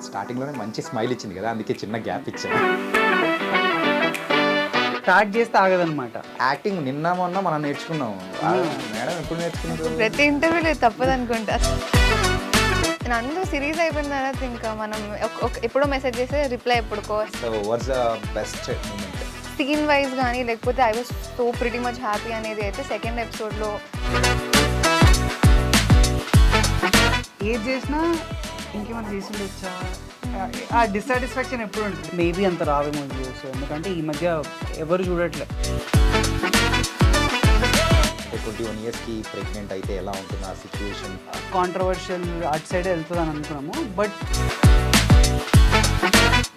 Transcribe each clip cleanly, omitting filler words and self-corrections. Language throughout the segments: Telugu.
స్టార్టింగ్లోనే మంచి స్మైల్ ఇచ్చింది కదా, అందుకే చిన్న గ్యాప్ ఇచ్చాను. స్టార్ట్ చేస్తే ఆగదనమాట. యాక్టింగ్ నిన్న మొన్న మనం నేర్చుకున్నాం. మేడం ఎప్పుడు నేర్చుకున్నారు? ప్రతి ఇంటర్వ్యూలో తప్పదు అనుకుంటా. నందు సిరీస్ అయిపోయిన తర్వాత ఇంకా మనం ఎప్పుడో మెసేజ్ చేస్తే రిప్లై ఎప్పుడుకో. So what's the best moment? Scene wise కానీ లేకపోతే I was so pretty much happy అనేది అయితే సెకండ్ ఎపిసోడ్లో. ఏది చేసినా ఇంకేమైనా చేసిండొచ్చా, ఆ డిస్సాటిస్ఫాక్షన్ ఎప్పుడు ఉంటుంది. మేబీ అంత రావేమో వ్యూస్, ఎందుకంటే ఈ మధ్య ఎవరు చూడట్లే. 21 ఇయర్స్కి ప్రెగ్నెంట్ అయితే ఎలా ఉంటుంది ఆ సిచ్యువేషన్? కాంట్రవర్షియల్ అటు సైడ్ వెళ్తుంది అని అనుకున్నాము. బట్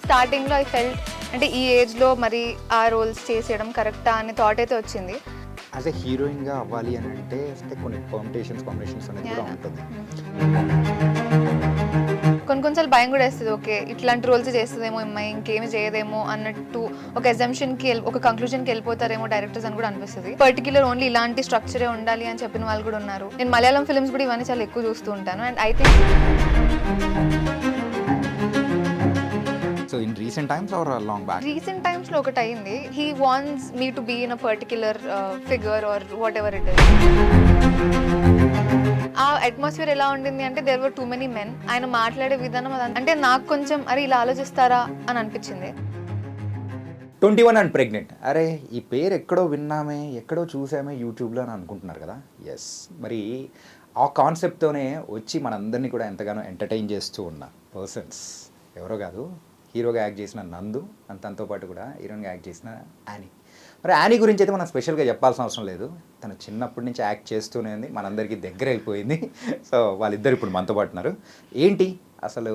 స్టార్టింగ్లో ఐ ఫెల్ట్ అంటే ఈ ఏజ్లో మరి ఆ రోల్స్ చేసేయడం కరెక్టా అనే థాట్ అయితే వచ్చింది. యాజ్ ఎ హీరోయిన్గా అవ్వాలి అని అంటే కొన్ని కాంబినేషన్స్ అనేది కూడా ఉంటుంది. కొన్నిసార్లు భయం కూడా వేస్తుంది, ఓకే ఇట్లాంటి రోల్స్ చేస్తుందేమో అమ్మాయి, ఇంకేమి చేయదేమో అన్నట్టు ఒక ఎగ్జామ్షన్కి ఒక కంక్లూజన్కి వెళ్ళిపోతారేమో డైరెక్టర్స్ అని కూడా అనిపిస్తుంది. పర్టికులర్ ఓన్లీ ఇలాంటి స్ట్రక్చరే ఉండాలి అని చెప్పిన వాళ్ళు కూడా ఉన్నారు. నేను మలయాళం ఫిల్మ్స్ కూడా ఇవన్నీ చాలా ఎక్కువ చూస్తూ ఉంటాను. And I think so in recent times or long back? Recent టైమ్స్లో ఒకటి అయింది, he wants me to be in a particular figure or whatever it is. ఆ అట్మాస్ఫియర్ ఎలా ఉండింది అంటే there were too many men. ఆయన మాట్లాడే విధానం అంటే నాకు కొంచెం అరే ఇలా ఆలోచిస్తారా అని అనిపించింది. 21 అండ్ ప్రెగ్నెంట్, అరే ఈ పేరు ఎక్కడో విన్నామే, ఎక్కడో చూసామే యూట్యూబ్లో అని అనుకుంటున్నారు కదా. ఎస్, మరి ఆ కాన్సెప్ట్తోనే వచ్చి మనందరినీ కూడా ఎంతగానో ఎంటర్టైన్ చేస్తూ ఉన్న పర్సన్స్ ఎవరో కాదు, హీరోగా యాక్ట్ చేసిన నందు అండ్ తనతో పాటు కూడా హీరోయిన్గా యాక్ట్ చేసిన యానీ. మరి యానీ గురించి అయితే మనం స్పెషల్గా చెప్పాల్సిన అవసరం లేదు, తను చిన్నప్పటి నుంచి యాక్ట్ చేస్తూనే ఉంది, మనందరికీ దగ్గర అయిపోయింది. సో వాళ్ళిద్దరు ఇప్పుడు మనతో పాటు ఉన్నారు. ఏంటి అసలు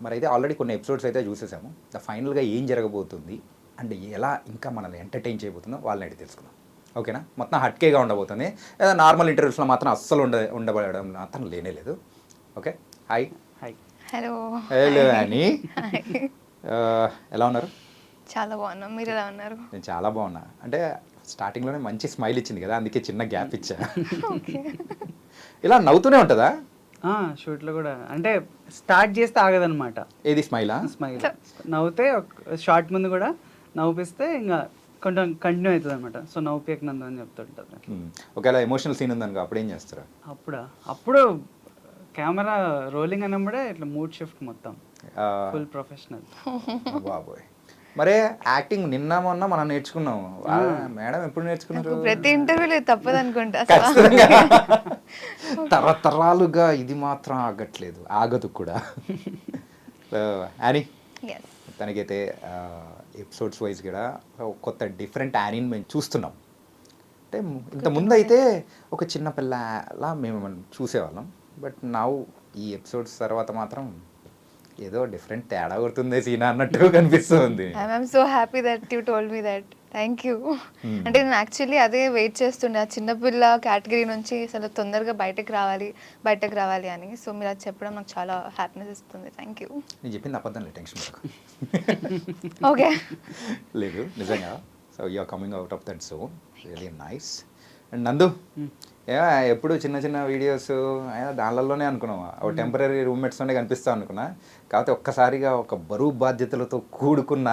మరి అయితే ఆల్రెడీ కొన్ని ఎపిసోడ్స్ అయితే చూసేసాము, ఫైనల్గా ఏం జరగబోతుంది అండ్ ఎలా ఇంకా మనల్ని ఎంటర్టైన్ చేయబోతుందో వాళ్ళని అడిగి తెలుసుకుందాం. ఓకేనా? మొత్తం హట్కేగా ఉండబోతుంది, ఏదో నార్మల్ ఇంటర్వ్యూస్లో మాత్రం అస్సలు ఉండబడడం మాత్రం లేనే లేదు. Okay, hi. Hi. Hello. Hello Annie, ఎలా ఉన్నారు? చాలా బాగున్నాం, మీరు ఎలా ఉన్నారు? నేను చాలా బాగున్నా. అంటే స్టార్టింగ్లోనే మంచి స్మైల్ ఇచ్చింది కదా, అందుకే చిన్న గ్యాప్ ఇచ్చా. ఇలా నవ్వుతూనే ఉంటుందా షూట్లో కూడా? అంటే స్టార్ట్ చేస్తే ఆగదనమాట. ఏది స్మైలా? స్మైల్ నవ్వుతే షార్ట్ ముందు కూడా నవ్వుపిస్తే ఇంకా కొంచెం కంటిన్యూ అవుతుంది అనమాట. సో నవ్వుపేకనందు అని చెప్తుంటుంది. ఒకవేళ ఎమోషనల్ సీన్ ఉందనుకో అప్పుడు ఏం చేస్తారు? అప్పుడు కెమెరా రోలింగ్ అన్నప్పుడే ఇట్లా మూడ్ షిఫ్ట్ మొత్తం ఫుల్ ప్రొఫెషనల్. బాబోయ్, మరే యాక్టింగ్ నిన్న మొన్న మనం నేర్చుకున్నాం. మేడం ఎప్పుడు నేర్చుకున్నారు? ప్రతి ఇంటర్వ్యూలో తప్పదు అనుకుంటా. తరతరాలుగా ఇది మాత్రం ఆగట్లేదు, ఆగదు కూడా. యానీ, తనకైతే ఎపిసోడ్స్ వైజ్ కూడా కొత్త డిఫరెంట్ యానీని మేము చూస్తున్నాం. అంటే ఇంతకుముందు అయితే ఒక చిన్న పిల్లలా మేము చూసేవాళ్ళం, బట్ నౌ ఈ ఎపిసోడ్స్ తర్వాత మాత్రం ఏదో డిఫరెంట్ తేడా కొడుతుంది సీనా అన్నట్టు కనిపిస్తుంది. I'm so happy that you told me that. Thank you. అంటే నేను యాక్చువల్లీ అదే వెయిట్ చేస్తుండే, ఆ చిన్నపిల్ల కేటగిరీ నుంచి అసలు తొందరగా బయటకు రావాలి అని. సో మీరు అది చెప్పడం నాకు చాలా హ్యాపీనెస్ ఇస్తుంది. Thank you. నేను చెప్పింది అబద్ధం లేదు, టెన్షన్ పడకు. ఓకే. లేదు నిజంగా. So you are coming out of that zone, really nice. And Nandu, ఎప్పుడు చిన్న చిన్న వీడియోస్ దానిలోనే అనుకున్నావా, ఒక టెంపరీ రూమ్మేట్స్తోనే కనిపిస్తా అనుకున్నా, కాకపోతే ఒక్కసారిగా ఒక బరువు బాధ్యతలతో కూడుకున్న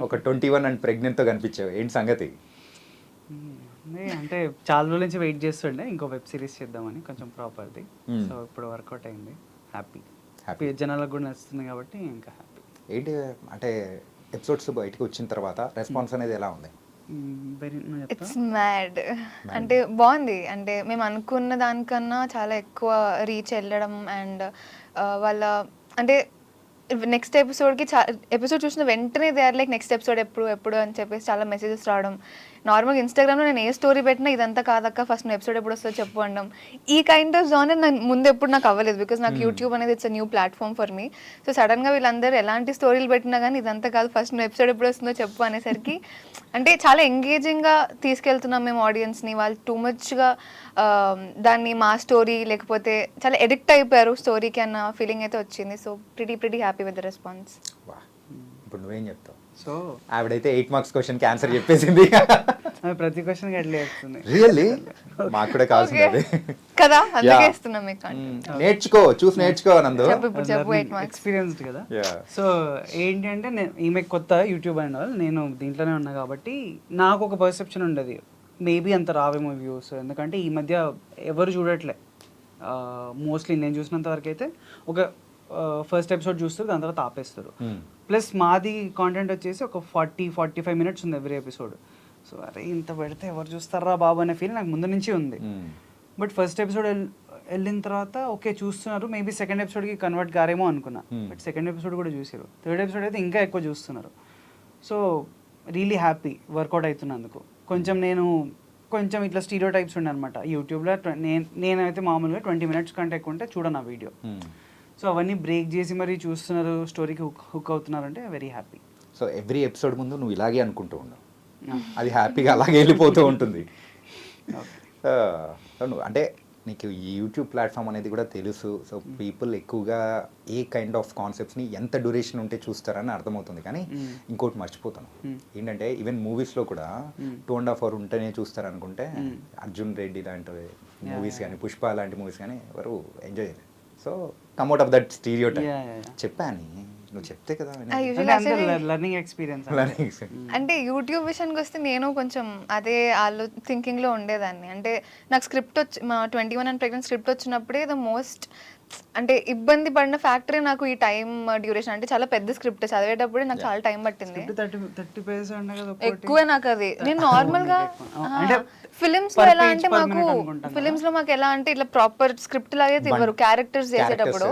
ఒక 21 అండ్ ప్రెగ్నెంట్తో కనిపించావు. ఏంటి సంగతి? అంటే చాలా రోజుల నుంచి వెయిట్ చేస్తుండే ఇంకో వెబ్ సిరీస్ చేద్దామని, కొంచెం ప్రాపర్ది. సో ఇప్పుడు వర్కౌట్ అయింది. హ్యాపీ, జనాలకు కూడా నచ్చుతుంది కాబట్టి ఇంకా హ్యాపీ. ఏంటి అంటే ఎపిసోడ్స్ బయటకు వచ్చిన తర్వాత రెస్పాన్స్ అనేది ఎలా ఉంది? It's mad. అంటే బాగుంది. అంటే మేము అనుకున్న దానికన్నా చాలా ఎక్కువ రీచ్ వెళ్ళడం అండ్ వాళ్ళ అంటే నెక్స్ట్ ఎపిసోడ్కి ఎపిసోడ్ చూసిన వెంటనే they are like next episode ఎప్పుడు అని చెప్పేసి చాలా మెసేజెస్ రావడం. నార్మల్గా ఇన్స్టాగ్రామ్లో నేను ఏ స్టోరీ పెట్టినా ఇదంతా కాదక్క ఫస్ట్ నువ్వు ఎపిసోడ్ ఎప్పుడు వస్తుందో చెప్పు అనడం. ఈ కైండ్ ఆఫ్ జానర్ నాకు ముందు ఎప్పుడు నాకు అవ్వలేదు, బికాస్ నాకు యూట్యూబ్ అనేది it's a new platform for me. So సడన్గా వీళ్ళందరూ ఎలాంటి స్టోరీలు పెట్టినా కానీ ఇదంతా కాదు ఫస్ట్ నువ్వు ఎపిసోడ్ ఎప్పుడు వస్తుందో చెప్పు అనేసరికి అంటే చాలా ఎంగేజింగ్గా తీసుకెళ్తున్నాం మేము ఆడియన్స్ని. వాళ్ళు టూ మచ్గా దాన్ని మా స్టోరీ లేకపోతే చాలా ఎడిక్ట్ అయిపోయారు స్టోరీకి అన్న ఫీలింగ్ అయితే వచ్చింది. So pretty happy with the response. ఇప్పుడు నువ్వేం చెప్తావు? సో ఆవిడైతే 8 మార్క్స్ క్వశ్చన్కి ఆన్సర్ చెప్పేసింది. ఆమె ప్రతి క్వశ్చన్ అట్లా చెప్తుంది. రియల్లీ మాకు కూడా కావాల్సింది అదే. కదా అందుకే Yeah. ఇస్తున్నాం మీకు నేర్చుకో, చూసి నేర్చుకో నందు. చెప్పు ఇప్పుడు చెప్పు 8 మార్క్స్. ఎక్స్పీరియన్స్డ్ కదా. Yeah. సో ఏంటి అంటే ఈమె కొత్త యూట్యూబ్ అండ్ ఆల్, నేను దీంట్లోనే ఉన్నా కాబట్టి నాకు ఒక పర్సెప్షన్ ఉండదు మేబీ అంత రావేమో వ్యూస్, ఎందుకంటే ఈ మధ్య ఎవరు చూడట్లే. మోస్ట్లీ నేను చూసినంత వరకు అయితే ఒక ఫస్ట్ ఎపిసోడ్ చూస్తారు, దాని తర్వాత ఆపేస్తారు. ప్లస్ మాది కాంటెంట్ వచ్చేసి ఒక 40-45 మినిట్స్ ఉంది ఎవ్రీ ఎపిసోడ్. సో అరే ఇంత పెడితే ఎవరు చూస్తారా బాబు అనే ఫీల్ నాకు ముందు నుంచి ఉంది. బట్ ఫస్ట్ ఎపిసోడ్ వెళ్ళిన తర్వాత ఓకే చూస్తున్నారు, మేబీ సెకండ్ ఎపిసోడ్కి కన్వర్ట్ కారేమో అనుకున్నా. బట్ సెకండ్ ఎపిసోడ్ కూడా చూసారు, థర్డ్ ఎపిసోడ్ అయితే ఇంకా ఎక్కువ చూస్తున్నారు. సో రియలీ హ్యాపీ వర్కౌట్ అవుతున్నందుకు. కొంచెం ఇట్లా స్టీరియో టైప్స్ ఉండే అనమాట యూట్యూబ్లో. నేనైతే మామూలుగా 20 మినిట్స్ కంటే ఎక్కువ ఉంటే చూడను ఆ వీడియో. సో అవన్నీ బ్రేక్ చేసి మరీ చూస్తున్నారు, స్టోరీకి హుక్ అవుతున్నారు అంటే very happy. So every episode ముందు నువ్వు ఇలాగే అనుకుంటూ ఉండవు, అది హ్యాపీగా అలాగే వెళ్ళిపోతూ ఉంటుంది. అంటే నీకు ఈ యూట్యూబ్ ప్లాట్ఫామ్ అనేది కూడా తెలుసు. సో పీపుల్ ఎక్కువగా ఏ కైండ్ ఆఫ్ కాన్సెప్ట్స్ని ఎంత డ్యూరేషన్ ఉంటే చూస్తారని అర్థమవుతుంది. కానీ ఇంకోటి మర్చిపోతాను ఏంటంటే ఈవెన్ మూవీస్లో కూడా 2.5 hours ఉంటేనే చూస్తారు అనుకుంటే అర్జున్ రెడ్డి లాంటి మూవీస్ కానీ పుష్ప లాంటి మూవీస్ కానీ ఎవరు ఎంజాయ్ చేయలేదు. So come out of that stereo type చెప్పాను, నువ్వు చెప్తే కదా లర్నింగ్ ఎక్స్పీరియన్స్. అంటే యూట్యూబ్ విషయానికి వస్తే నేను కొంచెం అదే థింకింగ్లో ఉండేదాన్ని. అంటే నాకు స్క్రిప్ట్ వచ్చి మా 21 and Pregnant స్క్రిప్ట్ వచ్చినప్పుడే ద మోస్ట్ అంటే ఇబ్బంది పడిన ఫ్యాక్టరీ నాకు ఈ టైం డ్యూరేషన్. అంటే చాలా పెద్ద స్క్రిప్ట్ చదివేటప్పుడే నాకు చాలా టైం పట్టింది. 30 pages ఎక్కువ నాకు అది. నేను నార్మల్ గా ఫిలిమ్స్ లో ఎలా అంటే ఫిలిమ్స్ లో మాకు ఎలా అంటే ఇట్లా ప్రాపర్ స్క్రిప్ట్ లాగే ఇవ్వరు. క్యారెక్టర్స్ చేసేటప్పుడు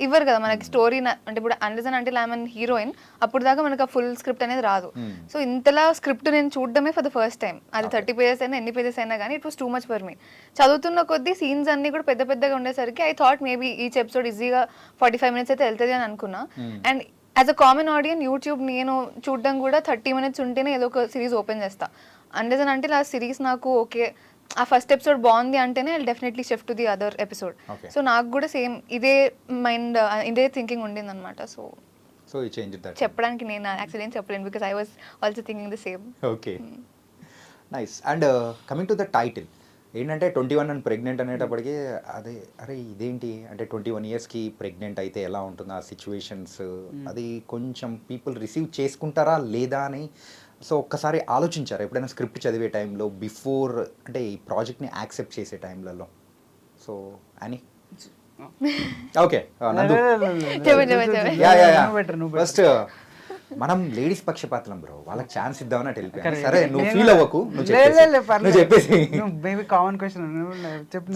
ఇవ్వరు కదా మనకి స్టోరీ. అంటే ఇప్పుడు అండర్జన్ అంటే ఐఎమ్ హీరోయిన్, అప్పుడు దాకా మనకు ఆ ఫుల్ స్క్రిప్ట్ అనేది రాదు. సో ఇంతలా స్క్రిప్ట్ నేను చూడడమే ఫర్ ద ఫస్ట్ టైం. అది 30 pages అయినా ఎన్ని పేజెస్ అయినా కానీ it was too much for me. చదువుతున్న కొద్దీ సీన్స్ అన్ని కూడా పెద్ద పెద్దగా ఉండేసరికి I thought maybe each episode ఈజీగా 45 minutes అయితే వెళ్తుంది అని అనుకున్నా. And as a common audience YouTube నేను చూడడం కూడా 30 minutes ఉంటేనే ఏదో ఒక సిరీస్ ఓపెన్ చేస్తా. అండర్జన్ అంటే ఆ సిరీస్ నాకు ఓకే ఆ ఫస్ట్ ఎపిసోడ్ బాగుంది అంటేనే I definitely shift to the other episode. So నాకు కూడా సేమ్ ఇదే మైండ్ ఇదే థింకింగ్ ఉండింది అనమాట. సో చెప్పడానికి నేను యాక్చువల్లీ ఏం చెప్పలేను because I was also thinking the same. Okay nice. And coming to the title ఏంటంటే 21 and Pregnant అనేటప్పటికీ అరే ఇదేంటి అంటే 21 yearsకి ప్రెగ్నెంట్ అయితే ఎలా ఉంటుంది ఆ సిచ్యువేషన్స్, అది కొంచెం పీపుల్ రిసీవ్ చేసుకుంటారా లేదా అని. సో ఒక్కసారి ఆలోచించారు ఎప్పుడైనా స్క్రిప్ట్ చదివే టైంలో బిఫోర్ అంటే ఈ ప్రాజెక్ట్ని యాక్సెప్ట్ చేసే టైంలలో? సో అని ఓకే ఫస్ట్ మనం లేడీస్ పక్షపాతం బ్రో, వాళ్ళకి ఛాన్స్ ఇద్దామని అటు వెళ్ళిపోయాను. సరే నువ్వు ఫీల్ అవ్వకు, నువ్వు చెప్పేసి మేబీ కామన్ క్వశ్చన్ చెప్పు.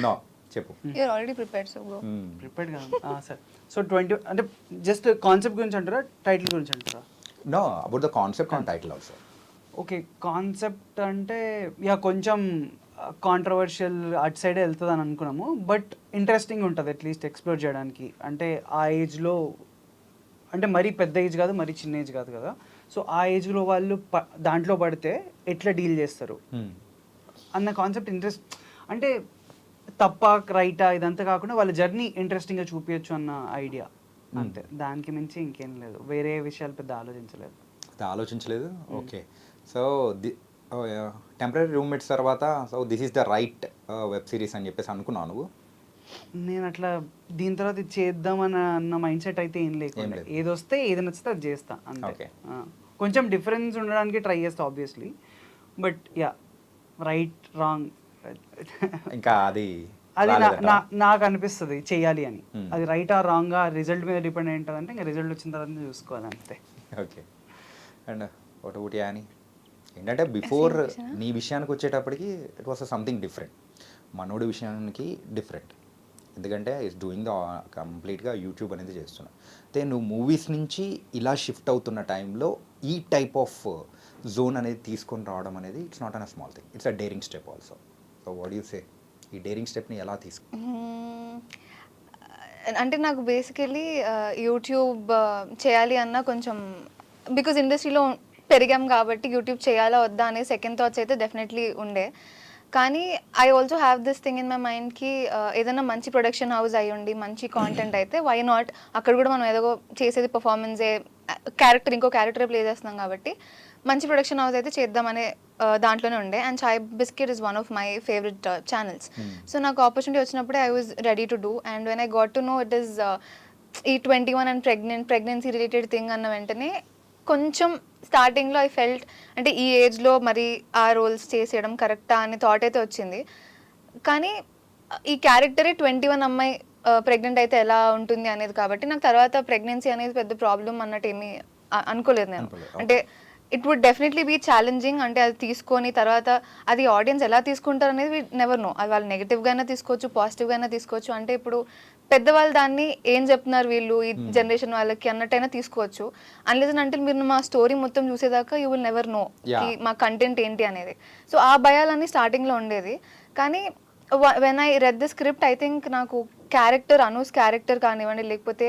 నో చెప్పు. You are already prepared so go. Prepared గా సర్. సో 20 అంటే జస్ట్ కాన్సెప్ట్ గురించి అంటారా టైటిల్ గురించి అంటారా? No about the concept and title also. Okay concept అంటే యా కొంచెం కాంట్రవర్షియల్ అటు సైడే వెళ్తుంది అని అనుకున్నాము. బట్ ఇంట్రెస్టింగ్ ఉంటుంది అట్లీస్ట్ ఎక్స్ప్లోర్ చేయడానికి. అంటే ఆ ఏజ్లో అంటే మరీ పెద్ద ఏజ్ కాదు మరీ చిన్న ఏజ్ కాదు కదా. సో ఆ ఏజ్లో వాళ్ళు దాంట్లో పడితే ఎట్లా డీల్ చేస్తారు అన్న కాన్సెప్ట్ ఇంట్రెస్ట్. అంటే తప్ప రైటా ఇదంతా కాకుండా వాళ్ళ జర్నీ ఇంట్రెస్టింగ్గా చూపించచ్చు అన్న ఐడియా అంతే. దానికి మించి ఇంకేం లేదు, వేరే విషయాలు పెద్ద ఆలోచించలేదు. ఓకే సో టెంపరీ రూమ్మేట్స్ తర్వాత so this is the right web series అని చెప్పేసి అనుకున్నావు నువ్వు? నేను అట్లా దీని తర్వాత ఇది చేద్దామని అన్న మైండ్ సెట్ అయితే ఏం లేకుండా ఏది వస్తే ఏది నచ్చితే అది చేస్తా అంతే. కొంచెం డిఫరెన్స్ ఉండడానికి ట్రై చేస్తా obviously. But yeah right wrong ఇంకా అది నాకు అనిపిస్తుంది చెయ్యాలి అని. అది రైట్ ఆర్ రాంగ్ ఆ రిజల్ట్ మీద డిపెండ్ అయి ఉంటుంది. అంటే ఇంకా రిజల్ట్ వచ్చిన తర్వాత చూసుకోవాలి అంతే. ఓకే అండ్ ఒకటి అని ఏంటంటే బిఫోర్ నీ విషయానికి వచ్చేటప్పటికి ఇట్ వాస్ సంథింగ్ డిఫరెంట్, మనోడి విషయానికి డిఫరెంట్. ఎందుకంటే ఇట్స్ డూయింగ్ ద కంప్లీట్గా యూట్యూబ్ అనేది చేస్తున్నా. అయితే నువ్వు మూవీస్ నుంచి ఇలా షిఫ్ట్ అవుతున్న టైంలో ఈ టైప్ ఆఫ్ జోన్ అనేది తీసుకొని రావడం అనేది it's not an a small thing, it's a daring step also. So what you say, ఈ డేరింగ్ స్టెప్ని ఎలా తీసుకు? అంటే నాకు బేసికలీ యూట్యూబ్ చేయాలి అన్న కొంచెం బికాజ్ ఇండస్ట్రీలో పెరిగాం కాబట్టి యూట్యూబ్ చేయాలా వద్దా అనే సెకండ్ థాట్స్ అయితే డెఫినెట్లీ ఉండే. కానీ I also have this thing in my మైండ్కి ఏదైనా మంచి ప్రొడక్షన్ హౌస్ అయ్యి ఉండి మంచి కాంటెంట్ అయితే వై నాట్, అక్కడ కూడా మనం ఏదో చేసేది పర్ఫార్మెన్సే, క్యారెక్టర్ ఇంకో క్యారెక్టర్ ప్లే చేస్తున్నాం కాబట్టి మంచి ప్రొడక్షన్ హౌస్ అయితే చేద్దామనే దాంట్లోనే ఉండే. And chai biscuit is one of my favourite channels. So నాకు ఆపర్చునిటీ వచ్చినప్పుడే I was ready to do. And when I got to know it is ఈ 21 అండ్ ప్రెగ్నెన్సీ రిలేటెడ్ థింగ్ అన్న వెంటనే కొంచెం స్టార్టింగ్లో ఐ ఫెల్ట్ అంటే ఈ ఏజ్లో మరి ఆ రోల్స్ చేసేయడం కరెక్టా అనే థాట్ అయితే వచ్చింది. కానీ ఈ క్యారెక్టరే 21 అమ్మాయి ప్రెగ్నెంట్ అయితే ఎలా ఉంటుంది అనేది కాబట్టి నాకు తర్వాత ప్రెగ్నెన్సీ అనేది పెద్ద ప్రాబ్లం అన్నట్టు ఏమీ అనుకోలేదు నేను. అంటే it would definitely be challenging. అంటే అది తీసుకొని తర్వాత అది ఆడియన్స్ ఎలా తీసుకుంటారు అనేది నెవర్ నో. అది వాళ్ళు నెగిటివ్గా అయినా తీసుకోవచ్చు, పాజిటివ్గా అయినా తీసుకోవచ్చు. అంటే ఇప్పుడు పెద్దవాళ్ళు దాన్ని ఏం చెప్తున్నారు వీళ్ళు ఈ జనరేషన్ వాళ్ళకి అన్నట్టయినా తీసుకోవచ్చు. అన్లెస్ అంటే మీరు మా స్టోరీ మొత్తం చూసేదాకా యూ విల్ నెవర్ నో మా కంటెంట్ ఏంటి అనేది. సో ఆ భయాలన్నీ స్టార్టింగ్లో ఉండేది. కానీ when I read the script I think నాకు క్యారెక్టర్ అనూస్ క్యారెక్టర్ కానివ్వండి, లేకపోతే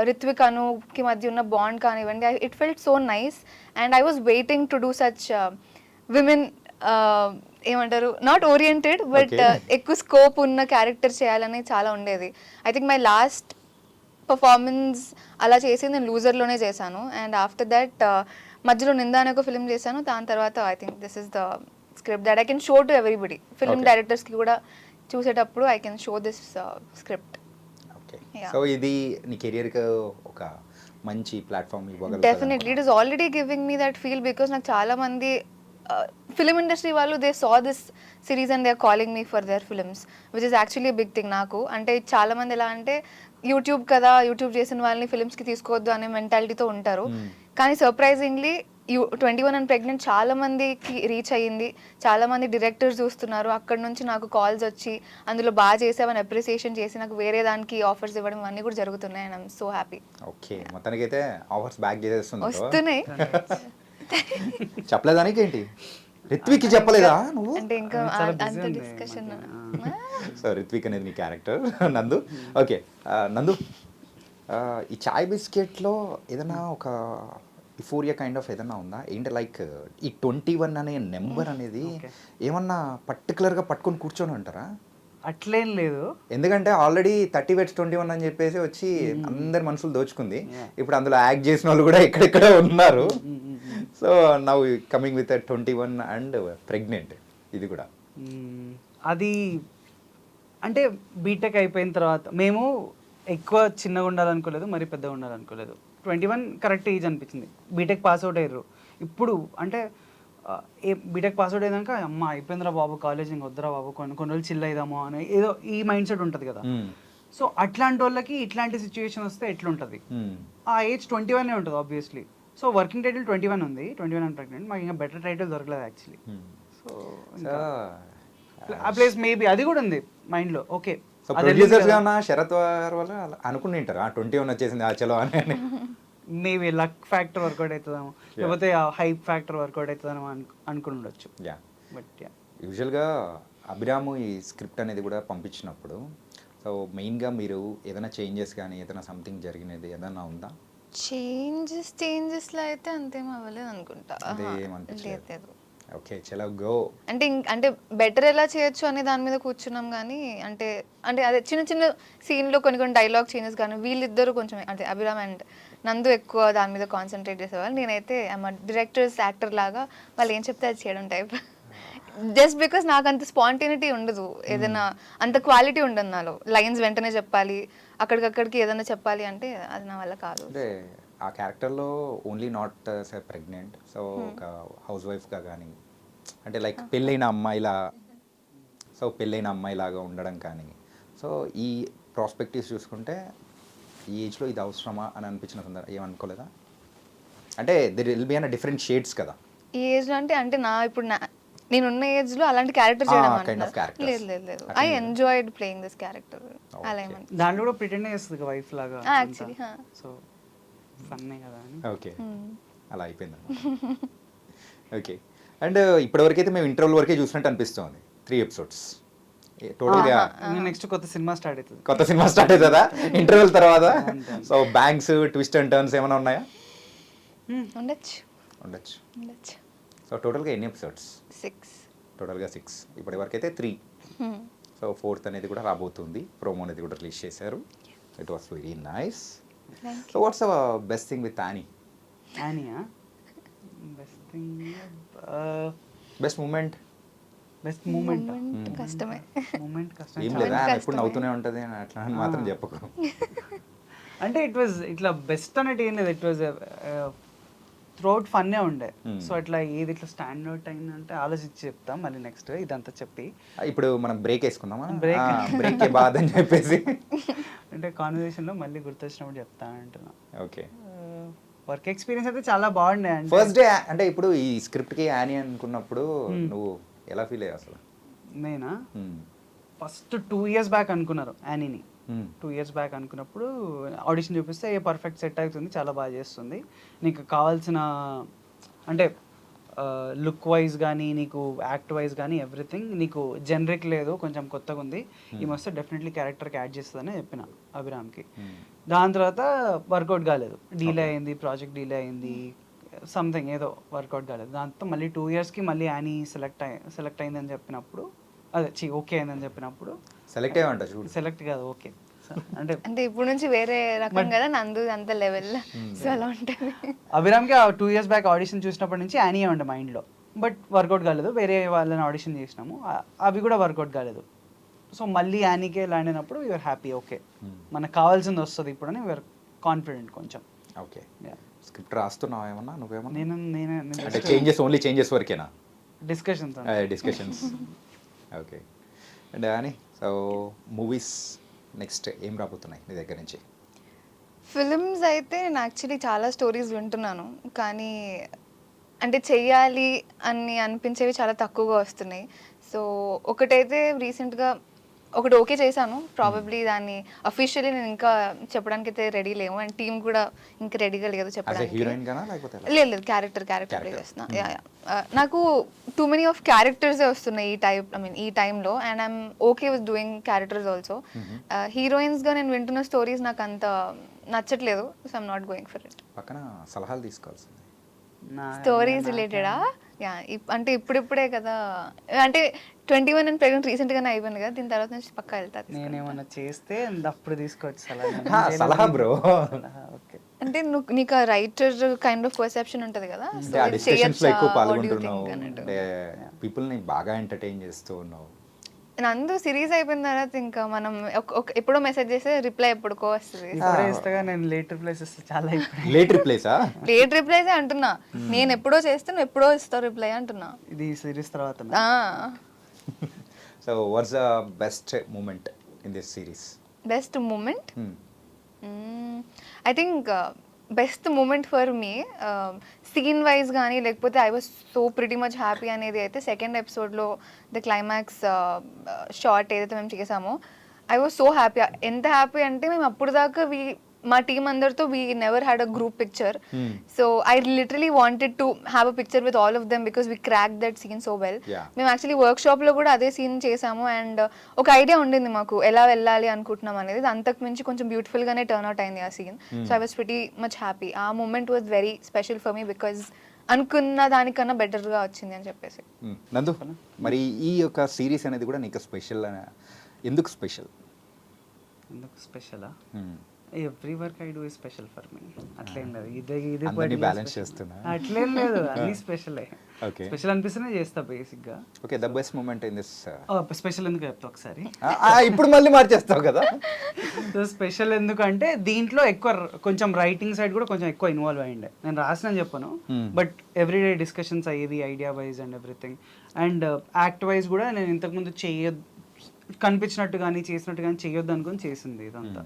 రిత్విక్ అనుకి మధ్య ఉన్న బాండ్ కానివ్వండి, it felt so nice. And I was waiting to do such women ఏమంటారు నాట్ ఓరియంటెడ్ బట్ ఎక్కువ స్కోప్ ఉన్న క్యారెక్టర్ చేయాలని చాలా ఉండేది. I think my last performance అలా చేసి నేను లూజర్లోనే చేశాను. అండ్ ఆఫ్టర్ దట్ మధ్యలో నిందా అనే ఒక ఫిల్మ్ చేశాను. దాని తర్వాత I think this is the script that I can show to everybody. Film డైరెక్టర్స్కి కూడా చూసేటప్పుడు I can show this script. Okay, so ఇది నీ కెరియర్కి ఒక మంచి ప్లాట్ఫామ్ ఇవ్వగలదు. Definitely it is already giving me that feel because నాకు చాలా మంది ఫిలిం ఇండస్ట్రీ వాళ్ళు they saw this series and they are calling me for their films which is actually big thing నాకు. అంటే చాలా మంది ఎలా అంటే యూట్యూబ్ కదా, యూట్యూబ్ చేసిన వాళ్ళని ఫిల్మ్స్కి తీసుకోవద్దు అనే మెంటాలిటీతో ఉంటారు. కానీ సర్ప్రైజింగ్లీ 21 అండ్ ప్రెగ్నెంట్ చాలా మందికి రీచ్ అయ్యింది. చాలా మంది డైరెక్టర్స్ చూస్తున్నారు. అక్కడ నుంచి నాకు కాల్స్ వచ్చి అందులో బాగా చేసామని అప్రిసియేషన్ చేసి నాకు వేరే దానికి ఆఫర్స్ ఇవ్వడం అన్నీ కూడా జరుగుతున్నాయి. And I'm so happy. Okay, మొత్తానికైతే ఆఫర్స్ బ్యాక్ చేసేస్తుంది. వస్తున్నాయి. చెప్పలేదానికి ఏంటి, రిత్విక్ చెప్పలేదా నువ్వు? అంటే ఇంకా అంత డిస్కషన్. సో రిత్విక్ అనేది నీ క్యారెక్టర్ నందు. ఓకే నందు, ఈ చాయ్ బిస్కెట్లో ఏదైనా ఒక ఇఫోరియా కైండ్ ఆఫ్ ఏదన్నా ఉందా ఏంటి? లైక్ ఈ 21 అనే నెంబర్ అనేది ఏమన్నా పర్టికులర్గా పట్టుకొని కూర్చొని ఉంటారా? అట్లేం లేదు, ఎందుకంటే ఆల్రెడీ 30 వెట్స్ 21 అని చెప్పేసి వచ్చి అందరి మనుషులు దోచుకుంది. ఇప్పుడు అందులో యాక్ట్ చేసిన వాళ్ళు కూడా ఎక్కడెక్కడ ఉన్నారు. So now coming with 21 and pregnant, ఇది కూడా అది అంటే బీటెక్ అయిపోయిన తర్వాత మేము ఎక్కువ చిన్నగా ఉండాలనుకోలేదు, మరి పెద్దగా ఉండాలనుకోలేదు. 21 కరెక్ట్ ఏజ్ అనిపించింది. బీటెక్ పాస్ అవుట్ అయ్యారు. ఇప్పుడు అంటే బీటెక్ పాస్ అవుట్ అయ్యాక అమ్మ అయిపోయిందిరా బాబు కాలేజ్, ఇంక వద్దురా బాబు కొన్ని రోజులు చిల్ అయిదామో అని ఏదో ఈ మైండ్ సెట్ ఉంటుంది కదా. సో అట్లాంటి వాళ్ళకి ఇట్లాంటి సిచ్యువేషన్ వస్తే ఎట్లుంటుంది? ఆ ఏజ్ 21 ఉంటుంది ఆబ్వియస్లీ. సో వర్కింగ్ టైటిల్ 21 ఉంది, 21 అండ్ ప్రెగ్నెంట్. మాకు ఇంకా బెటర్ టైటిల్ దొరకలేదు యాక్చువల్లీ. సో ఆ ప్లేస్ మేబీ అది కూడా ఉంది మైండ్లో. ఓకే, సో ప్రొడ్యూసర్స్ గా ఉన్న శరత్ వారి వల్ల అనుకుని ఉంటారు 21 వచ్చేసింది ఆ చలో అని. మేబీ లక్ ఫ్యాక్టర్ వర్కౌట్ అవుతుందేమో, లేకపోతే హైప్ ఫ్యాక్టర్ వర్కౌట్ అవుతుందేమో అనుకుని ఉండొచ్చు. బట్ యూజువల్గా అభిరాము ఈ స్క్రిప్ట్ అనేది కూడా పంపించినప్పుడు సో మెయిన్గా మీరు ఏదైనా చేంజెస్ కానీ ఏదైనా సంథింగ్ జరిగినది ఏదైనా ఉందా? చేంజెస్లో అయితే అంతేం అవ్వలేదు అనుకుంటా. లేదు. ఓకే, చలో గో. అంటే బెటర్ ఎలా చేయొచ్చు అనే దాని మీద కూర్చున్నాం. కానీ అంటే అదే చిన్న చిన్న సీన్లో కొన్ని డైలాగ్ చేంజెస్ కానీ వీళ్ళిద్దరూ కొంచెం అంటే అభిరామ్ అండ్ నందు ఎక్కువ దాని మీద కాన్సన్ట్రేట్ చేసేవాళ్ళు. నేనైతే డైరెక్టర్స్ యాక్టర్ లాగా వాళ్ళు ఏం చెప్తే అది చేయడం టైప్. జస్ట్ బికాస్ నాకు అంత స్పాంటేనిటీ ఉండదు, ఏదైనా అంత క్వాలిటీ ఉండదు నాలో. లైన్స్ వెంటనే చెప్పాలి, అక్కడికక్కడికి ఏదైనా చెప్పాలి అంటే అది నా వల్ల కాదు. అంటే ఆ క్యారెక్టర్లో ఓన్లీ నాట్ ప్రెగ్నెంట్, సో ఒక హౌస్ వైఫ్గా కానీ అంటే లైక్ పెళ్ళైన అమ్మాయిలాగా ఉండడం కానీ, సో ఈ ప్రాస్పెక్టివ్స్ చూసుకుంటే ఈ ఏజ్లో ఇది అవసరమా అని అనిపించిన సందర్భం ఏమనుకోలేదా? అంటే there will be an different shades కదా ఈ ఏజ్లో. అంటే నా ఇప్పుడు నేనున్న ఏజ్లో అలాంటి క్యారెక్టర్ చేయడం లేదు. I enjoyed playing this character. అలా ఏమని దాంట్లో కూడా ప్రిటెండ్ చేస్తుంది వైఫ్ లాగా యాక్చువల్లీ. సో ఫన్నే కదా అని. ఓకే, అలా అయిపోయింది. ఓకే, అండ్ ఇప్పటివరకు అయితే మేము ఇంటర్వల్ వరకే చూసినట్టు అనిపిస్తుంది 3 ఎపిసోడ్స్ టోటల్గా. నెక్స్ట్ కొత్త సినిమా స్టార్ట్ అవుతుందా ఇంటర్వెల్ తర్వాత? So banks twist and turns ఏమైనా ఉన్నాయా? ఉండొచ్చు. సో టోటల్గా ఎన్ని ఎపిసోడ్స్? 6. టోటల్గా 6. ఇప్పటివరకు అయితే 3. సో 4th అనేది కూడా రాబోతుంది. ప్రోమో అనేది కూడా రిలీజ్ చేశారు. It was very nice. So what's best thing with Annie? యానీయా best best moment best moment Moment కష్టమే. మూమెంట్ కష్టం ఏం చాలా లేదా ఆమె ఎప్పుడు కష్టమే. నవ్వుతూనే ఉంటుంది అని అట్లా అని మాత్రం చెప్పకు. అంటే ఇట్ వాజ్ ఇట్లా బెస్ట్ అనేది ఏం లేదు, ఇట్ వాజ్ త్రూఅవుట్ ఫన్నే ఉండే. సో అట్లా ఏది ఇట్లా స్టాండ్ అవుట్ అయిందంటే ఆలోచించి చెప్తాం మళ్ళీ నెక్స్ట్ ఇదంతా చెప్పి. ఇప్పుడు మనం బ్రేక్ వేసుకుందామా? Break. బ్రేక్ బాధ అని చెప్పేసి. అంటే కాన్వర్సేషన్లో మళ్ళీ గుర్తొచ్చినప్పుడు చెప్తా అంటున్నా. ఓకే. వర్క్ ఎక్స్పీరియన్స్ అయితే చాలా బాగుండే. అంటే ఫస్ట్ డే అంటే ఇప్పుడు ఈ స్క్రిప్ట్కి యానీ అనుకున్నప్పుడు నువ్వు ఎలా ఫీల్ అయ్యావు అసలు? నేనా ఫస్ట్ 2 years బ్యాక్ అనుకున్నారు యానీని. 2 years బ్యాక్ అనుకున్నప్పుడు ఆడిషన్ చూపిస్తే పర్ఫెక్ట్ సెట్ అవుతుంది, చాలా బాగా చేస్తుంది, నీకు కావాల్సిన అంటే లుక్ వైజ్ కానీ నీకు యాక్ట్ వైజ్ కానీ ఎవ్రీథింగ్ నీకు జనరిక్ లేదు, కొంచెం కొత్తగా ఉంది, ఈ మస్తు డెఫినెట్లీ క్యారెక్టర్కి యాడ్ చేస్తుందని చెప్పిన అభిరామ్కి. దాని తర్వాత వర్కౌట్ కాలేదు, డీలే అయింది, ప్రాజెక్ట్ డీలే అయింది, సంథింగ్ ఏదో వర్కౌట్ కాలేదు. దాంతో మళ్ళీ 2 yearsకి మళ్ళీ యానీ సెలెక్ట్ అయిందని చెప్పినప్పుడు, అదే ఓకే అయిందని చెప్పినప్పుడు, సెలెక్ట్ అయ్యావంట చూడు. సెలెక్ట్ కాదు ఓకే అంటే అంటే ఇప్పుడు నుంచి వేరే రకం కదా, నందు అంత లెవెల్, సో అలా ఉంటుంది. అభిరామ్కి ఆ 2 years బ్యాక్ ఆడిషన్ చూసినప్పటి నుంచి యానీ ఉండే మైండ్లో, బట్ వర్కౌట్ కాలేదు. వేరే వాళ్ళని ఆడిషన్ చేసినాము, అవి కూడా వర్కౌట్ కాలేదు. సో మళ్ళీ యానీకే ల్యాండ్ అయినప్పుడు యూఆర్ హ్యాపీ, ఓకే మనకు కావాల్సింది వస్తుంది ఇప్పుడు అని వీఆర్ కాన్ఫిడెంట్ కొంచెం. ఓకే. స్క్రిప్ట్ రాస్తున్నావు ఏమన్నా నువ్వేమన్నా? నేను అంటే ఓన్లీ చేంజెస్ వరకేనా? డిస్కషన్స్. ఓకే. అండ్ అని సో మూవీస్ నెక్స్ట్ ఏం రాబోతున్నాయి నీ దగ్గర నుంచి? ఫిల్మ్స్ అయితే నేను యాక్చువల్లీ చాలా స్టోరీస్ వింటున్నాను, కానీ అంటే చెయ్యాలి అని అనిపించేవి చాలా తక్కువగా వస్తున్నాయి. సో ఒకటైతే రీసెంట్గా ఒకటి ఓకే చేశాను, ప్రాబబ్లీ దాన్ని అఫీషియల్లీ నేను ఇంకా చెప్పడానికి అయితే రెడీ లేము, అండ్ టీమ్ కూడా ఇంకా రెడీగా లేదు చెప్పడానికి. లేదు క్యారెక్టర్ ప్లే చేస్తున్నా. నాకు టూ మెనీ ఆఫ్ క్యారెక్టర్సే వస్తున్నాయి ఈ టైంలో, and I'm okay with doing characters also. హీరోయిన్స్గా నేను వింటున్న స్టోరీస్ నాకు అంత నచ్చట్లేదు, so I'm not going for it. పక్కన సలహాలు తీసుకోవాల్సింది. స్టోరీస్ రిలేటెడా? యా, అంటే ఇప్పుడిప్పుడే కదా, అంటే 21 and pregnant రీసెంట్గానే అయిపోయింది కదా, దీని తర్వాత నుంచి పక్కా వెళ్తా. నేనేమన్నా చేస్తే అప్పుడు తీసుకోవచ్చు సలహా బ్రో. ఓకే. అంటే నీకు ఆ రైటర్ కైండ్ ఆఫ్ పర్సెప్షన్ ఉంటుంది కదా, అంటే ఆ డిస్కషన్స్ లో ఎక్కువ పాల్గొంటున్నావు, అంటే పీపుల్ ని బాగా ఎంటర్టైన్ చేస్తూ ఉన్నావు. నందు సిరీస్ అయిపోయిన తర్వాత ఇంకా మనం ఎప్పుడో మెసేజ్ చేస్తే రిప్లై ఎప్పుడుకో వస్తుంది. నేను లేట్ రిప్లైస్ ఇస్తే చాలా లేట్ రిప్లైసా? లేట్ రిప్లైసే అంటున్నా నేను, ఎప్పుడో చేస్తే నువ్వు ఎప్పుడో ఇస్తావు రిప్లై అంటున్నా. ఇది సిరీస్ తర్వాత. So what's the best moment in this series? Best moment I think best moment for me scene wise కానీ లేకపోతే I was so pretty much happy అనేది అయితే సెకండ్ ఎపిసోడ్లో ద క్లైమాక్స్ షార్ట్ ఏదైతే మేము చేసామో, ఐ వాజ్ సో హ్యాపీ. ఎంత హ్యాపీ అంటే మేము అప్పుడు దాకా మా టీం అందరితో we never had a group picture, so I literally wanted to have a picture with all of them because we crack that scene so well. మేము యాక్చువల్లీ వర్క్ షాప్లో కూడా అదే సీన్ చేసాము, అండ్ ఒక ఐడియా ఉండింది మాకు ఎలా వెళ్ళాలి అనుకుంటున్నాం అనేది, అంతకు మించి కొంచెం బ్యూటిఫుల్గానే టర్న్ అవుట్ అయింది ఆ scene. So I was pretty much happy. ఆ moment was very special for me because అనుకున్న దానికన్నా బెటర్గా వచ్చింది అని చెప్పేసి. నందు, మరి ఈ యొక్క సిరీస్ అనేది కూడా నీకు స్పెషల్, ఎందుకు స్పెషల్? ఎందుకు స్పెషలా? Every work I do is special for me. అట్లేం లేదు, ఇది బ్యాలెన్స్ చేస్తున్నా అట్లేం లేదు, అన్ని స్పెషలే. ఓకే. స్పెషల్ అనిపిస్తేనే చేస్తా బేసిక్ గా. Okay. The best moment in this special ఎందుకు చెప్తా ఒకసారి. ఇప్పుడు మళ్ళీ మార్చేస్తావు కదా. సో స్పెషల్ ఎందుకంటే దీంట్లో ఎక్కువ కొంచెం రైటింగ్ సైడ్ కూడా కొంచెం ఎక్కువ ఇన్వాల్వ్ అయ్యిండే. నేను రాసిన చెప్పను, బట్ ఎవ్రీడే డిస్కషన్స్ అయ్యేవి idea wise and everything, and act wise కూడా నేను ఇంతకుముందు కనిపించినట్టు కానీ చేసినట్టు కానీ చేయొద్దు అనుకుని చేసింది ఇదంతా.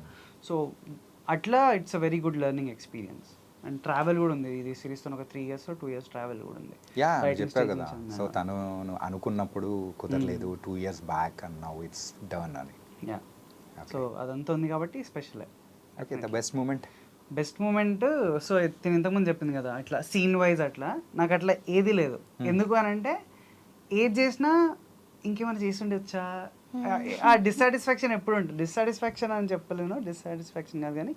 సో అట్లా it's a very good learning experience, and travel కూడా ఉంది ఇది సిరీస్తో. ఒక 3 years 2 years ట్రావెల్ కూడా ఉంది. యా చెప్పావు కదా. సో తను అనుకున్నప్పుడు కుదరలేదు, 2 years back and now it's done అని. యా, సో అదంతా ఉంది కాబట్టి స్పెషలే. Okay. The best moment? Best moment so నేను ఇంతకుముందు చెప్పింది కదా, అట్లా సీన్ వైజ్ అట్లా నాకు అట్లా ఏది లేదు. ఎందుకు అని అంటే ఏది చేసినా ఇంకేమైనా చేసి ఉండొచ్చా, ఆ డిస్సాటిస్ఫాక్షన్ ఎప్పుడు ఉంటుంది. డిస్సాటిస్ఫాక్షన్ అని చెప్పలేను, డిస్సాటిస్ఫాక్షన్ కాదు కానీ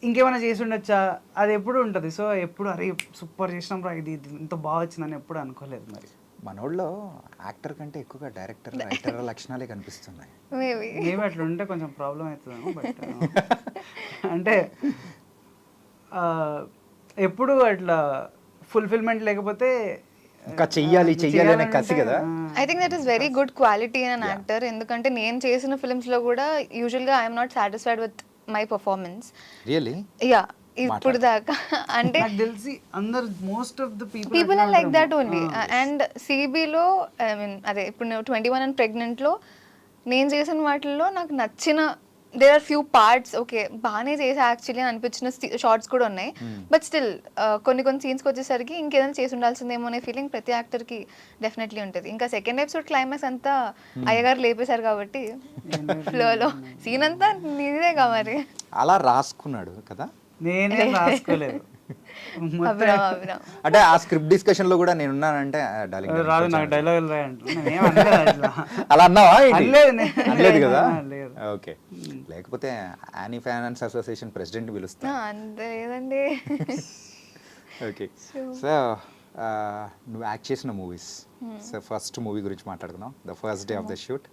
ఇంకేమైనా చేసి ఉండొచ్చా అది ఎప్పుడు ఉంటుంది. సో ఎప్పుడు అరే సూపర్ చేసినాం రా, ఇది ఇంత బాగా వచ్చిందని ఎప్పుడు అనుకోలేదు. మరి మనోళ్ళలో యాక్టర్ కంటే ఎక్కువగా డైరెక్టర్ రైటర్ లక్షణాలే కనిపిస్తున్నాయి. మేబీ అట్లా ఉంటే కొంచెం ప్రాబ్లం అవుతుందేమో, బట్ అంటే ఎప్పుడు అట్లా ఫుల్ఫిల్మెంట్ లేకపోతే ఇంకా చెయ్యాలి అనే కసి కదా. I think that is very good quality in an actor. ఎందుకంటే నేను చేసిన ఫిల్మ్స్లో కూడా యూజువల్గా I'm not satisfied with my performance. Really? Yeah, ఇప్పుడు దాకా అంటే నాకు తెలిసి అందరు most of the people are like that only. And సిబిలో ఐ మీన్ అదే ఇప్పుడు నేను 21 అండ్ ప్రెగ్నెంట్లో నేను చేసిన వాటిల్లో నాకు నచ్చిన there are few parts okay బాగానే చేసా యాక్చువల్లీ అని అనిపించిన షార్ట్స్ కూడా ఉన్నాయి. బట్ స్టిల్ కొన్ని సీన్స్కి వచ్చేసరికి ఇంకేదైనా చేసి ఉండాల్సిందేమో అనే ఫీలింగ్ ప్రతి యాక్టర్కి డెఫినెట్లీ ఉంటుంది. ఇంకా సెకండ్ ఎపిసోడ్ క్లైమాక్స్ అంతా అయ్యగారు లేపేశారు కాబట్టి ఫ్లోలో సీన్ అంతా నీదేగా మరి. అలా రాసుకున్నాడు కదా. నేనే రాసుకోలేదు. అంటే ఆ స్క్రిప్ట్ డిస్కషన్ లో కూడా నేను ఉన్నానంటే డార్లింగ్ రాదు నాకు డైలాగ్ రాయండి అలా అన్నావా? అనలేదు కదా. లేదు. ఓకే, లేకపోతే యానీ ఫైనాన్స్ అసోసియేషన్ ప్రెసిడెంట్ పిలుస్తా. అంతే లేదండి. ఓకే, సో నువ్వు యాక్ట్ చేసిన మూవీస్, సో ఫస్ట్ మూవీ గురించి మాట్లాడుకుందాం. The first day of the shoot.